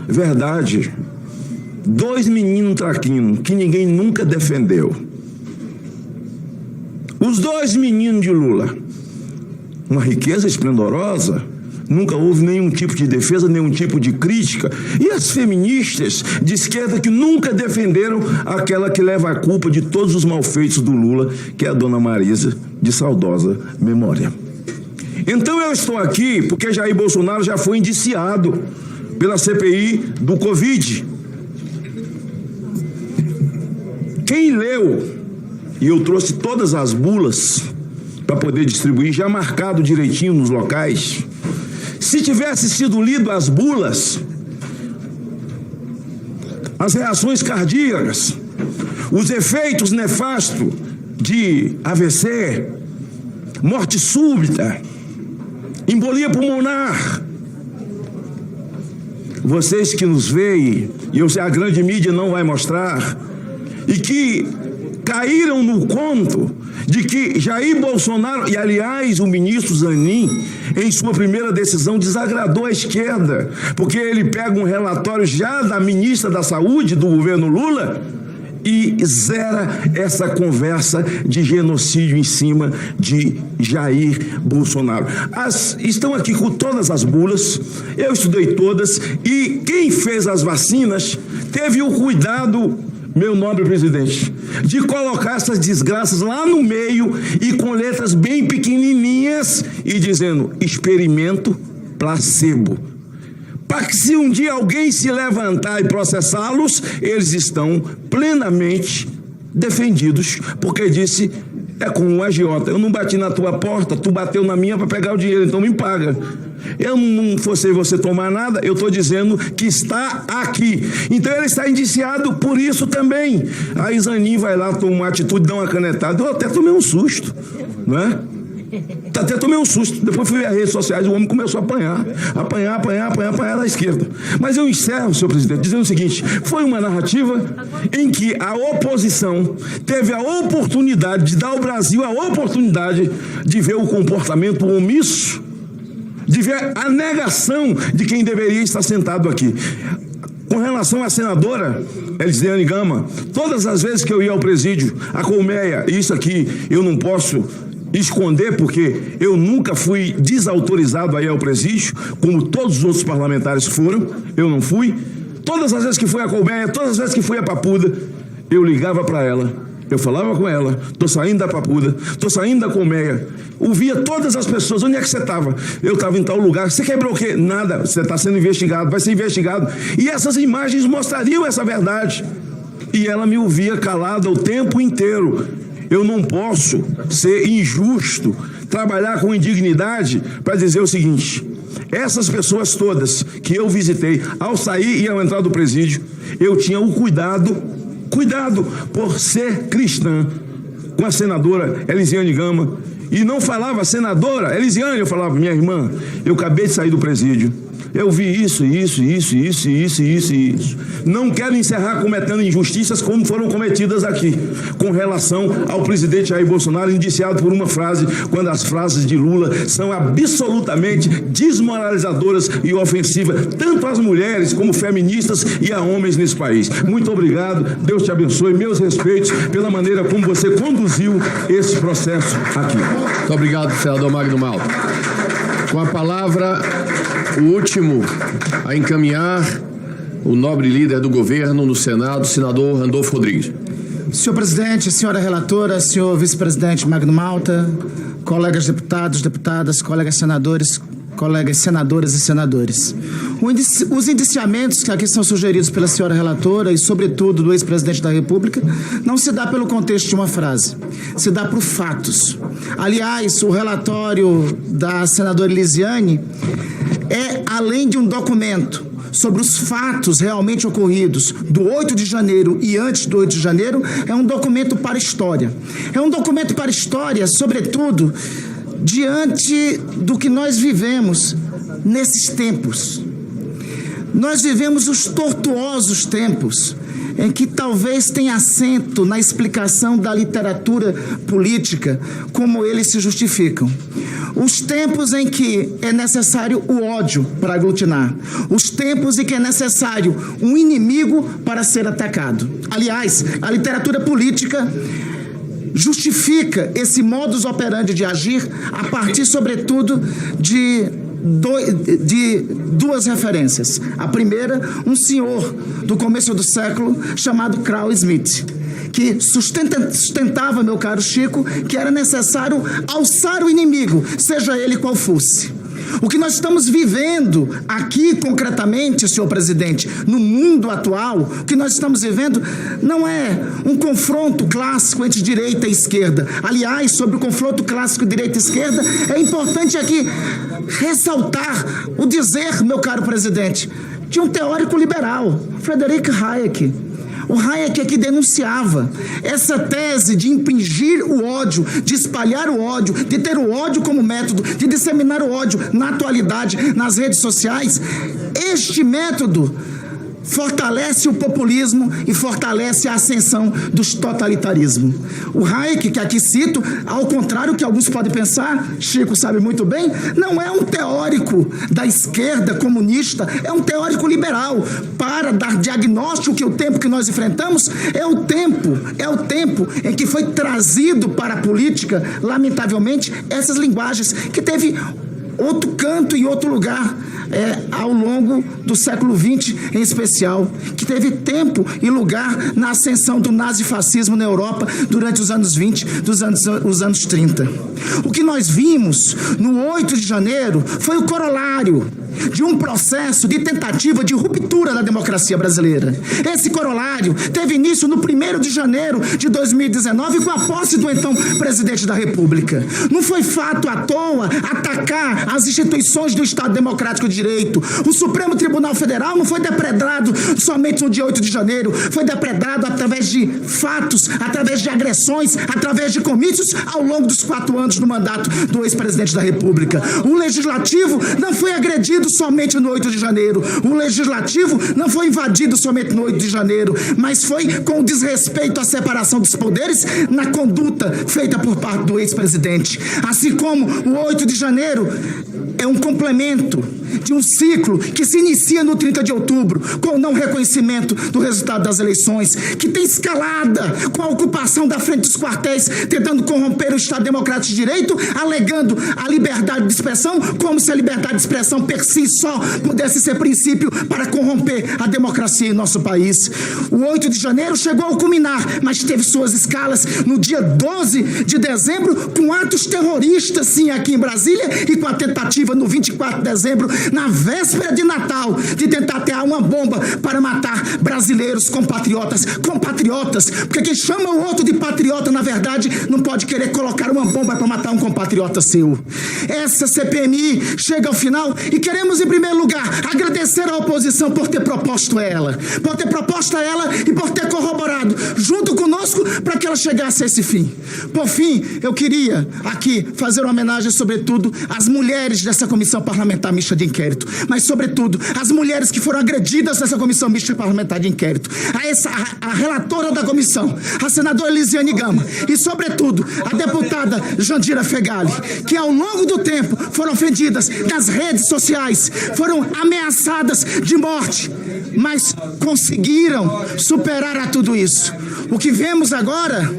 Verdade. 2 meninos traquinos que ninguém nunca defendeu. Os 2 meninos de Lula. Uma riqueza esplendorosa. Nunca houve nenhum tipo de defesa, nenhum tipo de crítica. E as feministas de esquerda que nunca defenderam aquela que leva a culpa de todos os malfeitos do Lula, que é a dona Marisa, de saudosa memória. Então eu estou aqui porque Jair Bolsonaro já foi indiciado pela CPI do Covid. Quem leu, e eu trouxe todas as bulas para poder distribuir, já marcado direitinho nos locais. Se tivesse sido lido as bulas, as reações cardíacas, os efeitos nefastos de AVC, morte súbita, embolia pulmonar. Vocês que nos veem, e eu sei a grande mídia não vai mostrar, e que caíram no conto de que Jair Bolsonaro, e aliás o ministro Zanin, em sua primeira decisão desagradou a esquerda, porque ele pega um relatório já da ministra da Saúde do governo Lula e zera essa conversa de genocídio em cima de Jair Bolsonaro. Estão aqui com todas as bulas, eu estudei todas, e quem fez as vacinas teve o cuidado, meu nobre presidente, de colocar essas desgraças lá no meio e com letras bem pequenininhas e dizendo experimento placebo. Para que se um dia alguém se levantar e processá-los, eles estão plenamente defendidos, porque disse, é como um agiota, eu não bati na tua porta, tu bateu na minha para pegar o dinheiro, então me paga. Eu não forcei você tomar nada, eu estou dizendo que está aqui. Então ele está indiciado por isso também. Aí Zanin vai lá, toma uma atitude, dá uma canetada. Eu até tomei um susto, não é? Até tomei um susto. Depois fui às redes sociais, o homem começou a apanhar da esquerda. Mas eu encerro, senhor presidente, dizendo o seguinte: foi uma narrativa em que a oposição teve a oportunidade de dar ao Brasil a oportunidade de ver o comportamento omisso, de ver a negação de quem deveria estar sentado aqui. Com relação à senadora Elisiane Gama, todas as vezes que eu ia ao presídio, a colmeia, isso aqui eu não posso esconder, porque eu nunca fui desautorizado a ir ao presídio, como todos os outros parlamentares foram, eu não fui. Todas as vezes que fui à colmeia, todas as vezes que fui à Papuda, eu ligava para ela, eu falava com ela, estou saindo da Papuda, estou saindo da colmeia, ouvia todas as pessoas, onde é que você estava? Eu estava em tal lugar, você quebrou o quê? Nada, você está sendo investigado, vai ser investigado. E essas imagens mostrariam essa verdade. E ela me ouvia calada o tempo inteiro. Eu não posso ser injusto, trabalhar com indignidade para dizer o seguinte: essas pessoas todas que eu visitei, ao sair e ao entrar do presídio, eu tinha o cuidado por ser cristã, com a senadora Elisiane Gama, e não falava senadora Elisiane, eu falava minha irmã, eu acabei de sair do presídio, eu vi isso. Não quero encerrar cometendo injustiças como foram cometidas aqui, com relação ao presidente Jair Bolsonaro, indiciado por uma frase, quando as frases de Lula são absolutamente desmoralizadoras e ofensivas, tanto às mulheres como feministas e a homens nesse país. Muito obrigado, Deus te abençoe, meus respeitos pela maneira como você conduziu esse processo aqui. Muito obrigado, senador Magno Malta. Com a palavra, o último a encaminhar, o nobre líder do governo no Senado, senador Randolfo Rodrigues. Senhor presidente, senhora relatora, senhor vice-presidente Magno Malta, colegas deputados, deputadas, colegas senadores, colegas senadoras e senadores. Os indiciamentos que aqui são sugeridos pela senhora relatora e, sobretudo, do ex-presidente da República, não se dá pelo contexto de uma frase, se dá por fatos. Aliás, o relatório da senadora Elisiane é, além de um documento sobre os fatos realmente ocorridos do 8 de janeiro e antes do 8 de janeiro, é um documento para a história. É um documento para a história, sobretudo, diante do que nós vivemos nesses tempos. Nós vivemos os tortuosos tempos em que talvez tenha assento na explicação da literatura política como eles se justificam. Os tempos em que é necessário o ódio para aglutinar. Os tempos em que é necessário um inimigo para ser atacado. Aliás, a literatura política justifica esse modus operandi de agir a partir, sobretudo, de duas referências. A primeira, um senhor do começo do século chamado Carl Smith, que sustentava, meu caro Chico, que era necessário alçar o inimigo, seja ele qual fosse. O que nós estamos vivendo aqui concretamente, senhor presidente, no mundo atual, o que nós estamos vivendo não é um confronto clássico entre direita e esquerda. Aliás, sobre o confronto clássico direita e esquerda, é importante aqui ressaltar o dizer, meu caro presidente, de um teórico liberal, Friedrich Hayek. O Hayek é que denunciava essa tese de impingir o ódio, de espalhar o ódio, de ter o ódio como método, de disseminar o ódio na atualidade, nas redes sociais. Este método fortalece o populismo e fortalece a ascensão dos totalitarismos. O Hayek, que aqui cito, ao contrário que alguns podem pensar, Chico sabe muito bem, não é um teórico da esquerda comunista, é um teórico liberal, para dar diagnóstico que o tempo que nós enfrentamos é o tempo em que foi trazido para a política, lamentavelmente, essas linguagens, que teve outro canto e outro lugar ao longo do século XX, em especial, que teve tempo e lugar na ascensão do nazifascismo na Europa durante os anos 20, os anos 30. O que nós vimos no 8 de janeiro foi o corolário de um processo de tentativa de ruptura da democracia brasileira. Esse corolário teve início no 1º de janeiro de 2019 com a posse do então presidente da República. Não foi fato à toa atacar as instituições do Estado Democrático de Direito. O Supremo Tribunal Federal não foi depredado somente no dia 8 de janeiro, foi depredado através de fatos, através de agressões, através de comícios ao longo dos 4 anos do mandato do ex-presidente da República. O Legislativo não foi agredido somente no 8 de janeiro. O Legislativo não foi invadido somente no 8 de janeiro, mas foi com desrespeito à separação dos poderes na conduta feita por parte do ex-presidente. Assim como o 8 de janeiro é um complemento de um ciclo que se inicia no 30 de outubro, com o não reconhecimento do resultado das eleições, que tem escalada com a ocupação da frente dos quartéis, tentando corromper o Estado Democrático de Direito, alegando a liberdade de expressão, como se a liberdade de expressão per si só pudesse ser princípio para corromper a democracia em nosso país. O 8 de janeiro chegou ao culminar, mas teve suas escalas no dia 12 de dezembro, com atos terroristas, sim, aqui em Brasília, e com a tentativa no 24 de dezembro, na véspera de Natal, de tentar atear uma bomba para matar brasileiros compatriotas, porque quem chama o outro de patriota, na verdade, não pode querer colocar uma bomba para matar um compatriota seu. Essa CPMI chega ao final e queremos, em primeiro lugar, agradecer à oposição por ter proposto ela, e por ter corroborado junto conosco para que ela chegasse a esse fim. Por fim, eu queria aqui fazer uma homenagem, sobretudo, às mulheres dessa comissão parlamentar mista de inquérito, mas, sobretudo, as mulheres que foram agredidas nessa comissão mista parlamentar de inquérito, a relatora da comissão, a senadora Elisiane Gama, e, sobretudo, a deputada Jandira Fegali, que ao longo do tempo foram ofendidas nas redes sociais, foram ameaçadas de morte, mas conseguiram superar a tudo isso. O que vemos agora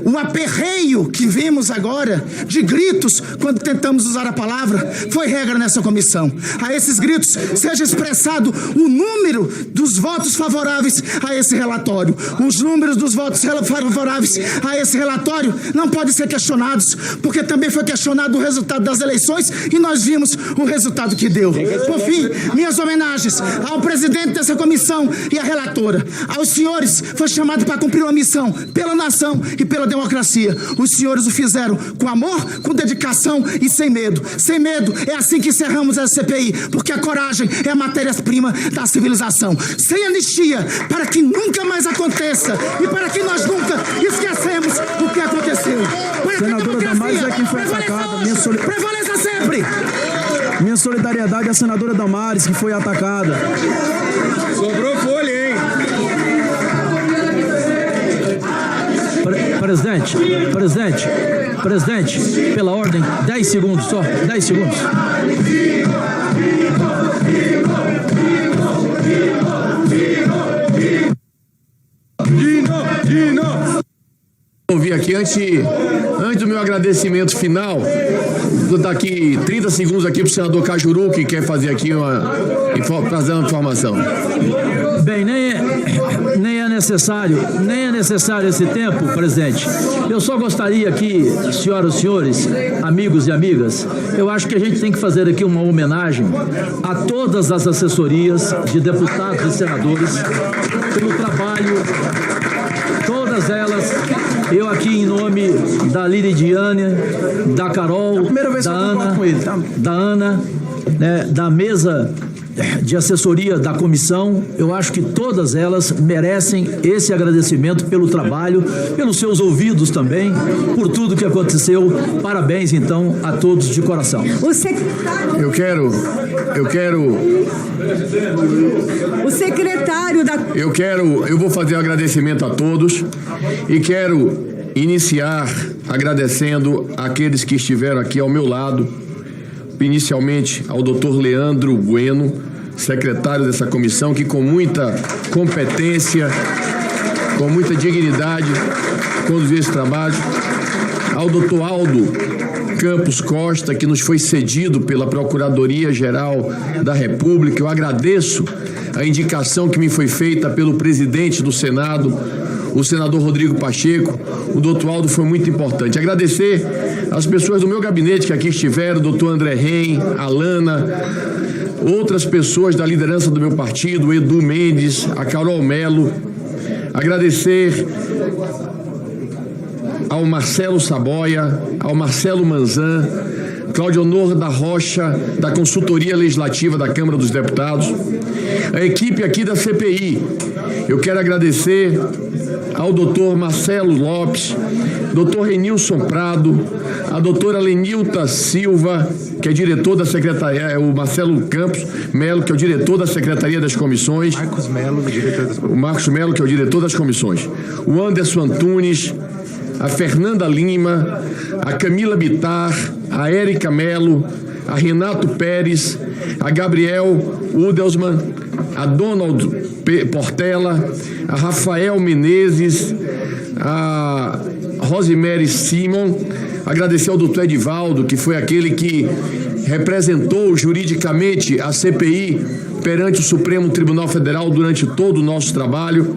O aperreio que vimos agora, de gritos, quando tentamos usar a palavra, foi regra nessa comissão. A esses gritos seja expressado o número dos votos favoráveis a esse relatório. Os números dos votos favoráveis a esse relatório não podem ser questionados, porque também foi questionado o resultado das eleições e nós vimos o resultado que deu. Por fim, minhas homenagens ao presidente dessa comissão e à relatora. Aos senhores foi chamado para cumprir uma missão pela nação e pela democracia. Os senhores o fizeram com amor, com dedicação e sem medo. Sem medo, é assim que encerramos a CPI, porque a coragem é a matéria-prima da civilização. Sem anistia, para que nunca mais aconteça e para que nós nunca esquecemos o que aconteceu. Para Senadora Damares é quem foi atacada. Prevaleça sempre! Minha solidariedade à senadora Damares, que foi atacada. Sobrou folha, hein? Presidente, pela ordem, 10 segundos só, 10 segundos. Ouvi aqui antes do meu agradecimento final, vou dar aqui 30 segundos aqui para o senador Cajuru, que quer fazer aqui trazer uma informação. Bem, nem é necessário esse tempo, presidente. Eu só gostaria aqui, senhoras e senhores, amigos e amigas, eu acho que a gente tem que fazer aqui uma homenagem a todas as assessorias de deputados e senadores pelo trabalho, todas elas. Eu aqui em nome da Liridiane, da Carol, da Ana, né, da mesa de assessoria da comissão, eu acho que todas elas merecem esse agradecimento pelo trabalho, pelos seus ouvidos também, por tudo que aconteceu. Parabéns, então, a todos de coração. O secretário... O secretário da... Eu vou fazer um agradecimento a todos e quero iniciar agradecendo aqueles que estiveram aqui ao meu lado, inicialmente ao Dr. Leandro Bueno, secretário dessa comissão, que com muita competência, com muita dignidade, conduziu esse trabalho, ao Dr. Aldo Campos Costa, que nos foi cedido pela Procuradoria-Geral da República. Eu agradeço a indicação que me foi feita pelo presidente do Senado, o senador Rodrigo Pacheco. O doutor Aldo foi muito importante. Agradecer as pessoas do meu gabinete que aqui estiveram, o doutor André Ren, a Lana, outras pessoas da liderança do meu partido, o Edu Mendes, a Carol Melo. Agradecer ao Marcelo Saboia, ao Marcelo Manzan, Claudionor da Rocha, da Consultoria Legislativa da Câmara dos Deputados, a equipe aqui da CPI. Eu quero agradecer ao doutor Marcelo Lopes, doutor Renilson Prado, a doutora Lenilta Silva, que é diretor da Secretaria, o Marcelo Campos Melo, que é o diretor da Secretaria das Comissões, o Marcos Melo, que é o diretor das comissões, o Anderson Antunes, a Fernanda Lima, a Camila Bittar, a Érica Melo, a Renato Pérez, a Gabriel Udelsman, a Donald Portela, a Rafael Menezes, a Rosemary Simon. Agradecer ao doutor Edivaldo, que foi aquele que representou juridicamente a CPI perante o Supremo Tribunal Federal durante todo o nosso trabalho.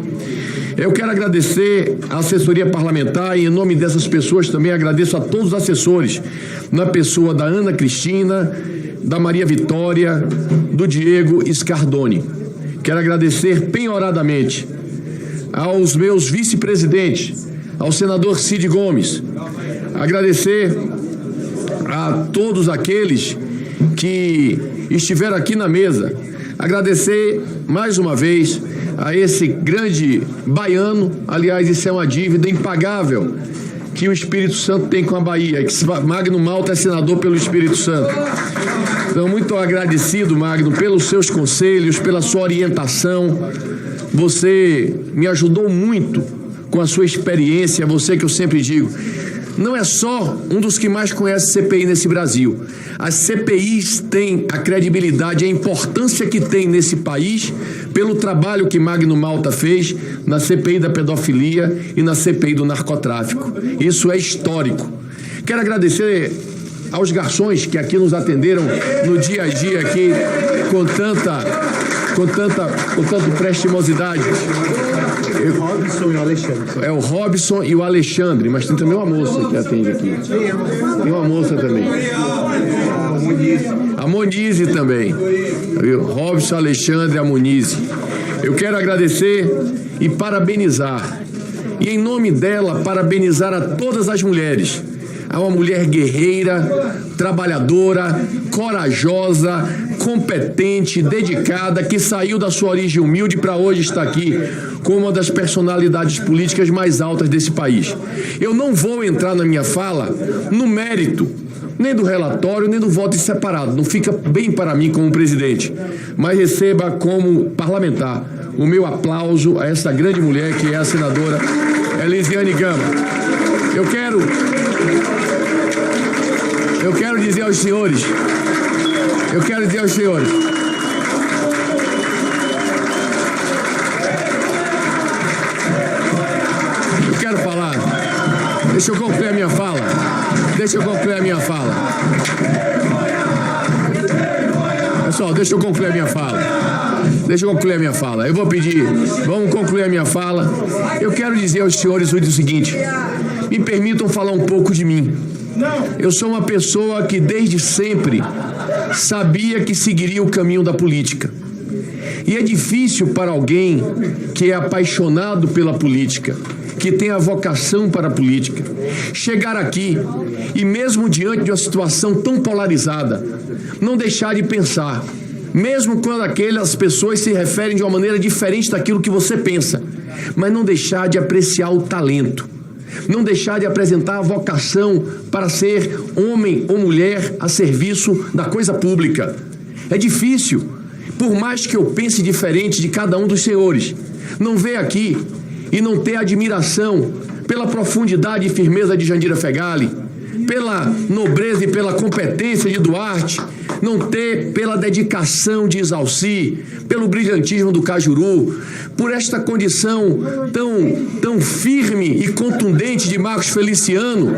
Eu quero agradecer a assessoria parlamentar e, em nome dessas pessoas, também agradeço a todos os assessores, na pessoa da Ana Cristina, da Maria Vitória, do Diego Scardoni. Quero agradecer penhoradamente aos meus vice-presidentes, ao senador Cid Gomes, agradecer a todos aqueles que estiveram aqui na mesa, agradecer mais uma vez a esse grande baiano. Aliás, isso é uma dívida impagável que o Espírito Santo tem com a Bahia, que Magno Malta é senador pelo Espírito Santo. Então, muito agradecido, Magno, pelos seus conselhos, pela sua orientação. Você me ajudou muito com a sua experiência, você que eu sempre digo, não é só um dos que mais conhece CPI nesse Brasil. As CPIs têm a credibilidade e a importância que tem nesse país pelo trabalho que Magno Malta fez na CPI da pedofilia e na CPI do narcotráfico. Isso é histórico. Quero agradecer aos garçons que aqui nos atenderam no dia a dia aqui com tanta prestimosidade. Robson e o Alexandre. É o Robson e o Alexandre, mas tem também uma moça que atende aqui. Tem uma moça também. A Monize também. Viu? Robson, Alexandre e a Monize. Eu quero agradecer e parabenizar. E em nome dela, parabenizar a todas as mulheres. É uma mulher guerreira, trabalhadora, corajosa, competente, dedicada, que saiu da sua origem humilde para hoje estar aqui como uma das personalidades políticas mais altas desse país. Eu não vou entrar na minha fala no mérito, nem do relatório, nem do voto separado. Não fica bem para mim como presidente, mas receba como parlamentar o meu aplauso a essa grande mulher que é a senadora Elisiane Gama. Eu quero dizer aos senhores, eu quero falar, deixa eu concluir a minha fala, pessoal, deixa eu concluir a minha fala, eu vou pedir, vamos concluir a minha fala. Eu quero dizer aos senhores o seguinte, me permitam falar um pouco de mim. Eu sou uma pessoa que desde sempre sabia que seguiria o caminho da política. E é difícil para alguém que é apaixonado pela política, que tem a vocação para a política, chegar aqui e mesmo diante de uma situação tão polarizada, não deixar de pensar, mesmo quando aquelas pessoas se referem de uma maneira diferente daquilo que você pensa, mas não deixar de apreciar o talento. Não deixar de apresentar a vocação para ser homem ou mulher a serviço da coisa pública. É difícil, por mais que eu pense diferente de cada um dos senhores, não ver aqui e não ter admiração pela profundidade e firmeza de Jandira Fegali, pela nobreza e pela competência de Duarte, não ter pela dedicação de Isalci, pelo brilhantismo do Cajuru, por esta condição tão firme e contundente de Marcos Feliciano,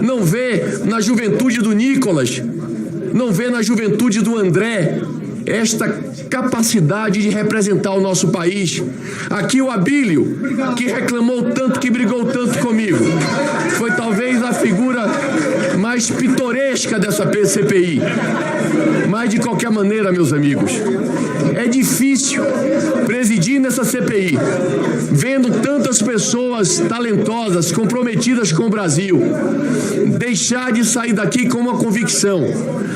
não ver na juventude do Nicolas, não ver na juventude do André, esta capacidade de representar o nosso país. Aqui o Abílio, que reclamou tanto, que brigou tanto comigo, foi talvez a figura mais pitoresca dessa CPI. Mas de qualquer maneira, meus amigos, é difícil presidir nessa CPI, vendo tantas pessoas talentosas, comprometidas com o Brasil, deixar de sair daqui com uma convicção,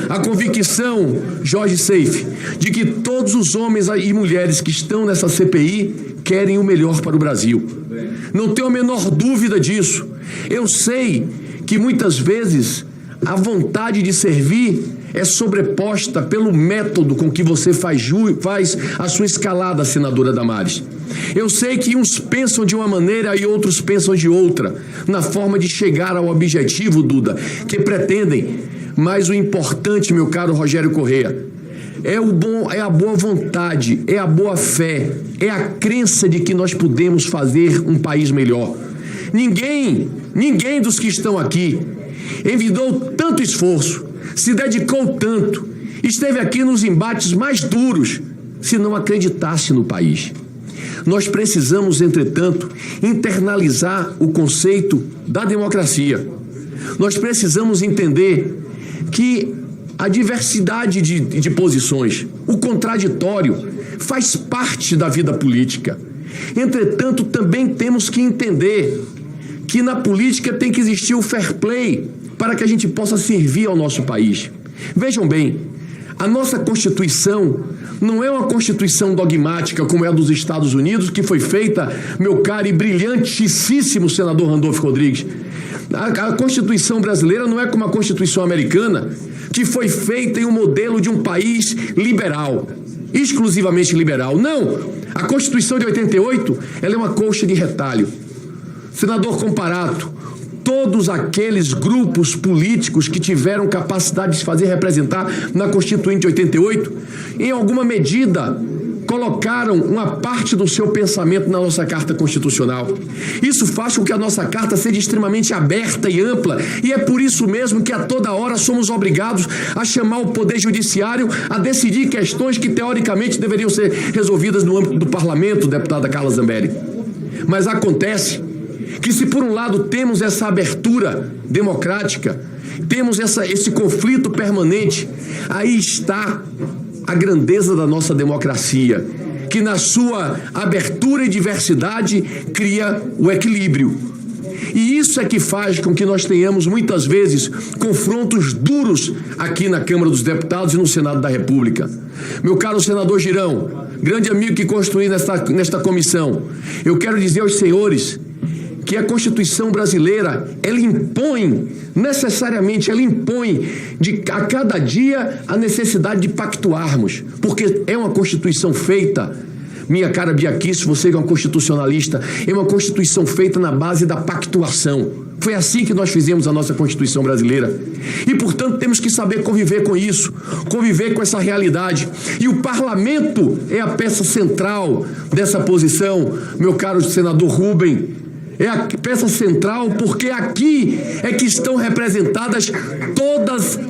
a convicção, Jorge Seife, de que todos os homens e mulheres que estão nessa CPI querem o melhor para o Brasil. Não tenho a menor dúvida disso. Eu sei que muitas vezes a vontade de servir é sobreposta pelo método com que você faz a sua escalada, senadora Damares. Eu sei que uns pensam de uma maneira e outros pensam de outra, na forma de chegar ao objetivo, Duda, que pretendem. Mas o importante, meu caro Rogério Correia, é a boa vontade, é a boa fé, é a crença de que nós podemos fazer um país melhor. Ninguém dos que estão aqui envidou tanto esforço, se dedicou tanto, esteve aqui nos embates mais duros, se não acreditasse no país. Nós precisamos, entretanto, internalizar o conceito da democracia. Nós precisamos entender que a diversidade de posições, o contraditório, faz parte da vida política. Entretanto, também temos que entender que na política tem que existir o fair play para que a gente possa servir ao nosso país. Vejam bem, a nossa Constituição não é uma Constituição dogmática como é a dos Estados Unidos, que foi feita, meu caro e brilhantíssimo senador Randolfo Rodrigues. A Constituição brasileira não é como a Constituição americana, que foi feita em um modelo de um país liberal, exclusivamente liberal. Não! A Constituição de 88, ela é uma colcha de retalho. Senador Comparato, todos aqueles grupos políticos que tiveram capacidade de se fazer representar na Constituinte de 88, em alguma medida colocaram uma parte do seu pensamento na nossa Carta Constitucional. Isso faz com que a nossa Carta seja extremamente aberta e ampla, e é por isso mesmo que a toda hora somos obrigados a chamar o Poder Judiciário a decidir questões que teoricamente deveriam ser resolvidas no âmbito do Parlamento, deputada Carla Zambelli. Mas acontece que, se por um lado temos essa abertura democrática, temos esse conflito permanente, aí está a grandeza da nossa democracia, que na sua abertura e diversidade cria o equilíbrio. E isso é que faz com que nós tenhamos muitas vezes confrontos duros aqui na Câmara dos Deputados e no Senado da República. Meu caro senador Girão, grande amigo que construí nesta comissão, eu quero dizer aos senhores que a Constituição brasileira, ela impõe, necessariamente, a cada dia a necessidade de pactuarmos, porque é uma Constituição feita, minha cara Bia Kicis, você que é uma constitucionalista, é uma Constituição feita na base da pactuação. Foi assim que nós fizemos a nossa Constituição brasileira. E, portanto, temos que saber conviver com isso, conviver com essa realidade. E o Parlamento é a peça central dessa posição, meu caro senador Rubem. É a peça central, porque aqui é que estão representadas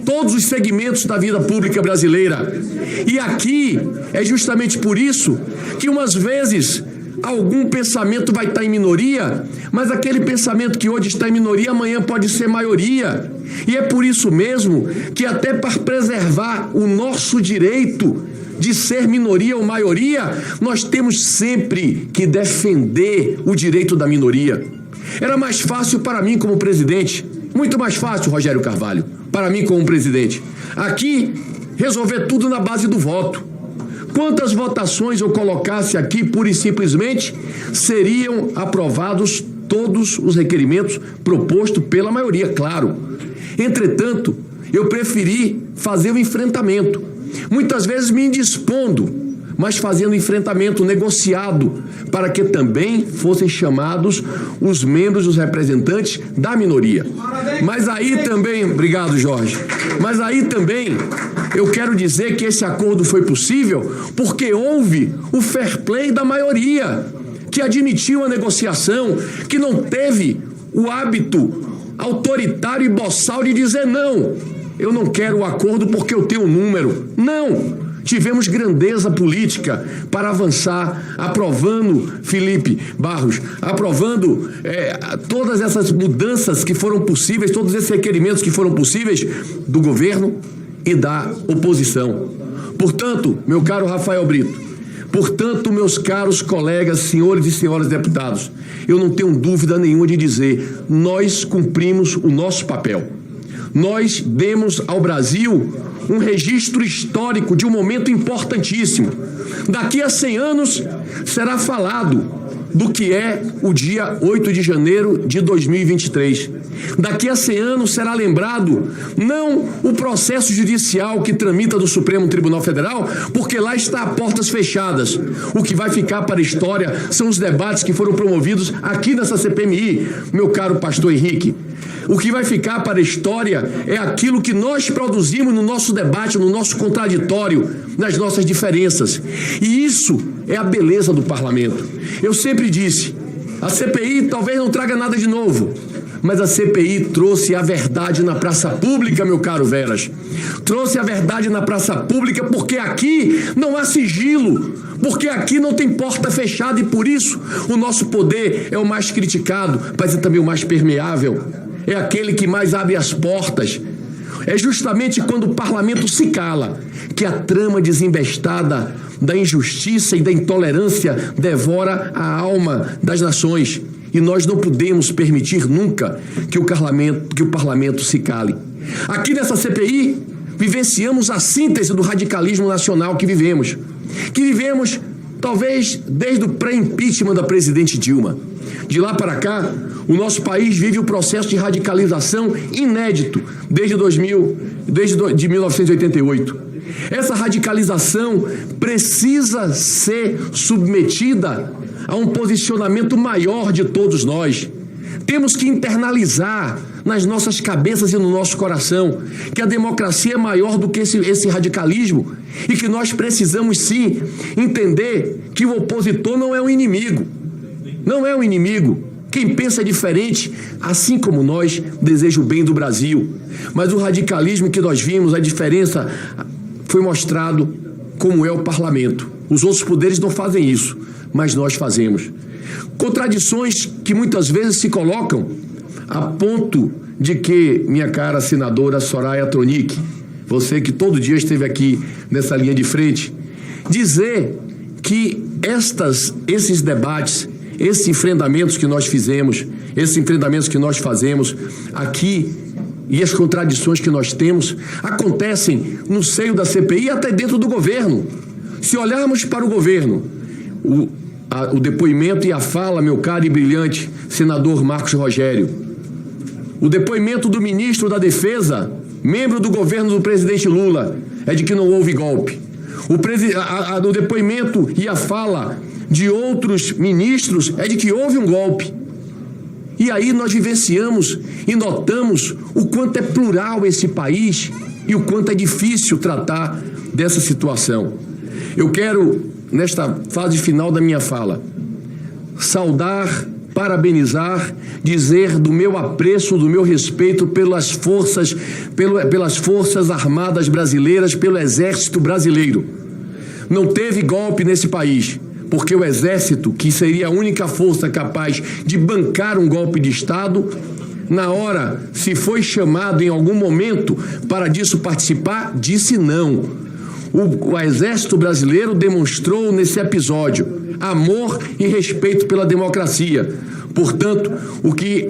todos os segmentos da vida pública brasileira. E aqui é justamente por isso que, umas vezes, algum pensamento vai estar em minoria, mas aquele pensamento que hoje está em minoria, amanhã pode ser maioria. E é por isso mesmo que, até para preservar o nosso direito de ser minoria ou maioria, nós temos sempre que defender o direito da minoria. Era mais fácil para mim como presidente, muito mais fácil, Rogério Carvalho, para mim como presidente, aqui resolver tudo na base do voto. Quantas votações eu colocasse aqui, pura e simplesmente, seriam aprovados todos os requerimentos propostos pela maioria, claro. Entretanto, eu preferi fazer o enfrentamento, muitas vezes me indispondo, mas fazendo enfrentamento negociado, para que também fossem chamados os membros, os representantes da minoria. Mas aí também, obrigado Jorge, mas aí também eu quero dizer que esse acordo foi possível porque houve o fair play da maioria, que admitiu a negociação, que não teve o hábito autoritário e boçal de dizer não, eu não quero o acordo porque eu tenho um número. Não! Tivemos grandeza política para avançar, aprovando, Felipe Barros, aprovando todas essas mudanças que foram possíveis, todos esses requerimentos que foram possíveis do governo e da oposição. Portanto, meu caro Rafael Brito, portanto, meus caros colegas, senhores e senhoras deputados, eu não tenho dúvida nenhuma de dizer, nós cumprimos o nosso papel. Nós demos ao Brasil um registro histórico de um momento importantíssimo. Daqui a 100 anos será falado do que é o dia 8 de janeiro de 2023. Daqui a 100 anos será lembrado não o processo judicial que tramita do Supremo Tribunal Federal, porque lá está a portas fechadas. O que vai ficar para a história são os debates que foram promovidos aqui nessa CPMI, meu caro pastor Henrique. O que vai ficar para a história é aquilo que nós produzimos no nosso debate, no nosso contraditório, nas nossas diferenças. E isso é a beleza do parlamento. Eu sempre disse, a CPI talvez não traga nada de novo, mas a CPI trouxe a verdade na praça pública, meu caro Veras. Trouxe a verdade na praça pública porque aqui não há sigilo, porque aqui não tem porta fechada e por isso o nosso poder é o mais criticado, mas é também o mais permeável. É aquele que mais abre as portas. É justamente quando o parlamento se cala que a trama desembestada da injustiça e da intolerância devora a alma das nações. E nós não podemos permitir nunca que o parlamento se cale. Aqui nessa CPI, vivenciamos a síntese do radicalismo nacional que vivemos talvez desde o pré-impeachment da presidente Dilma. De lá para cá, o nosso país vive um processo de radicalização inédito desde 1988. Essa radicalização precisa ser submetida a um posicionamento maior de todos nós. Temos que internalizar nas nossas cabeças e no nosso coração que a democracia é maior do que esse radicalismo e que nós precisamos sim entender que o opositor não é um inimigo. Não é um inimigo. Quem pensa diferente, assim como nós, deseja o bem do Brasil. Mas o radicalismo que nós vimos, a diferença foi mostrado como é o parlamento. Os outros poderes não fazem isso, mas nós fazemos. Contradições que muitas vezes se colocam a ponto de que, minha cara senadora Soraya Tronic, você que todo dia esteve aqui nessa linha de frente, dizer que esses debates, esses enfrentamentos que nós fizemos, esses enfrentamentos que nós fazemos aqui e as contradições que nós temos acontecem no seio da CPI e até dentro do governo. Se olharmos para o governo, o depoimento e a fala, meu caro e brilhante senador Marcos Rogério, o depoimento do ministro da Defesa, membro do governo do presidente Lula, é de que não houve golpe. O depoimento e a fala de outros ministros é de que houve um golpe. E aí nós vivenciamos e notamos o quanto é plural esse país e o quanto é difícil tratar dessa situação. Eu quero, nesta fase final da minha fala, saudar, parabenizar, dizer do meu apreço, do meu respeito pelas forças armadas brasileiras, pelo Exército brasileiro. Não teve golpe nesse país, porque o Exército, que seria a única força capaz de bancar um golpe de Estado, na hora, se foi chamado em algum momento para disso participar, disse não. O Exército brasileiro demonstrou nesse episódio amor e respeito pela democracia. Portanto,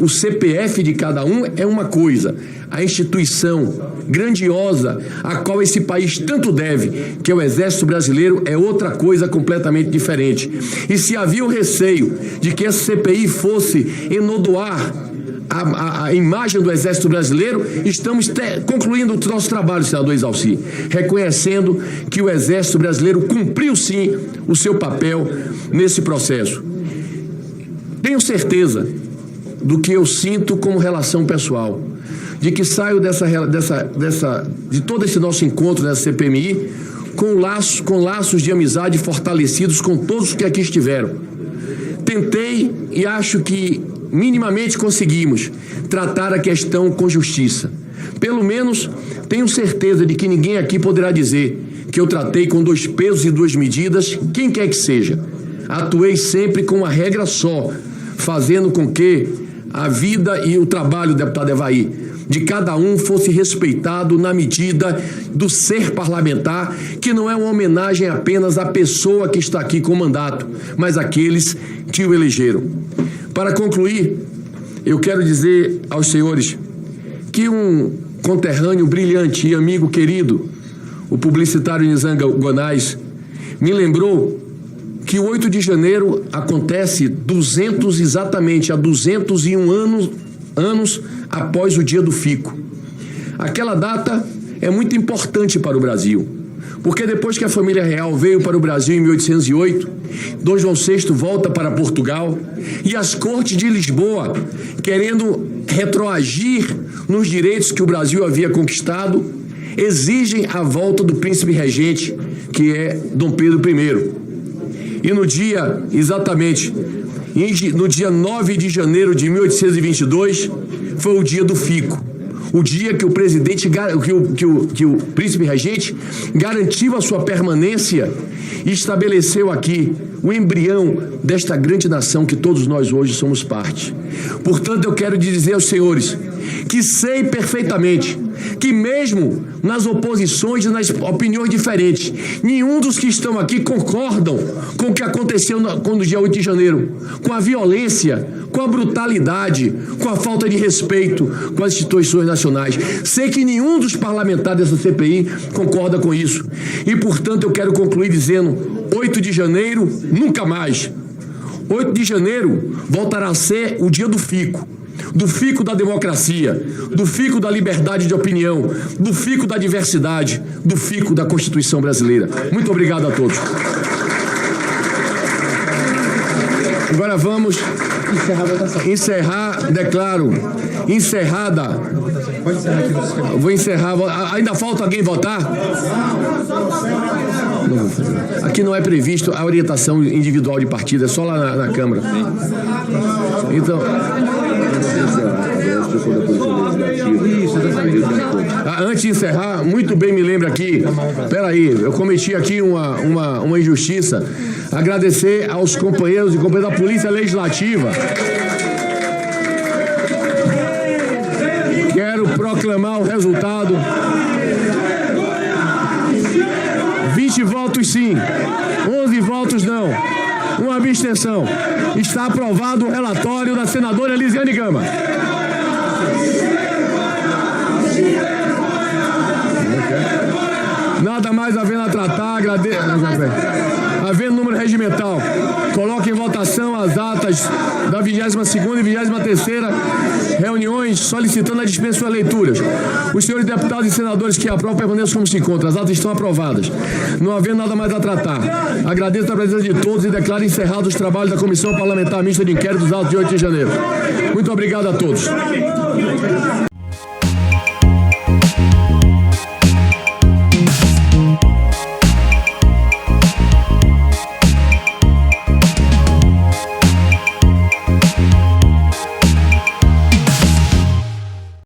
o CPF de cada um é uma coisa, a instituição grandiosa a qual esse país tanto deve, que é o Exército Brasileiro, é outra coisa completamente diferente. E se havia o receio de que essa CPI fosse enodoar a imagem do Exército Brasileiro, estamos concluindo o nosso trabalho, senador Exalci, reconhecendo que o Exército Brasileiro cumpriu sim o seu papel nesse processo. Tenho certeza do que eu sinto como relação pessoal, de que saio de todo esse nosso encontro nessa CPMI com laços de amizade fortalecidos com todos que aqui estiveram. Tentei e acho que minimamente conseguimos tratar a questão com justiça. Pelo menos tenho certeza de que ninguém aqui poderá dizer que eu tratei com 2 pesos e 2 medidas, quem quer que seja. Atuei sempre com uma regra só, fazendo com que a vida e o trabalho, deputado Evaí, de cada um fosse respeitado na medida do ser parlamentar, que não é uma homenagem apenas à pessoa que está aqui com o mandato, mas àqueles que o elegeram. Para concluir, eu quero dizer aos senhores que um conterrâneo brilhante e amigo querido, o publicitário Nizam Gonais, me lembrou que o 8 de janeiro acontece exatamente há 201 anos após o dia do Fico. Aquela data é muito importante para o Brasil, porque depois que a família real veio para o Brasil em 1808, Dom João VI volta para Portugal e as cortes de Lisboa, querendo retroagir nos direitos que o Brasil havia conquistado, exigem a volta do príncipe regente, que é Dom Pedro I. E no dia 9 de janeiro de 1822, foi o dia do Fico. O dia que o príncipe regente garantiu a sua permanência e estabeleceu aqui o embrião desta grande nação que todos nós hoje somos parte. Portanto, eu quero dizer aos senhores que sei perfeitamente que mesmo nas oposições e nas opiniões diferentes, nenhum dos que estão aqui concordam com o que aconteceu no dia 8 de janeiro, com a violência, com a brutalidade, com a falta de respeito com as instituições nacionais. Sei que nenhum dos parlamentares dessa CPI concorda com isso. E, portanto, eu quero concluir dizendo: 8 de janeiro, nunca mais. 8 de janeiro voltará a ser o dia do Fico. Do Fico da democracia, do Fico da liberdade de opinião, do Fico da diversidade, do Fico da Constituição brasileira. Muito obrigado a todos. Agora vamos Declaro encerrada. Vou encerrar. Ainda falta alguém votar? Não. Aqui não é previsto a orientação individual de partido, é só lá na Câmara. Então. Antes de encerrar, muito bem me lembra aqui, peraí, eu cometi aqui uma injustiça. Agradecer aos companheiros e companheiras da Polícia Legislativa. Quero proclamar o resultado. 20 votos sim, 11 votos não, uma abstenção. Está aprovado o relatório da senadora Elisiane Gama. Nada mais havendo a tratar, havendo número regimental, coloque em votação as atas da 22ª e 23ª reuniões, solicitando a dispensa de suas leituras. Os senhores deputados e senadores que aprovam permaneçam como se encontram. As atas estão aprovadas. Não havendo nada mais a tratar, agradeço a presença de todos e declaro encerrados os trabalhos da Comissão Parlamentar Mista de Inquérito dos Autos de 8 de janeiro. Muito obrigado a todos.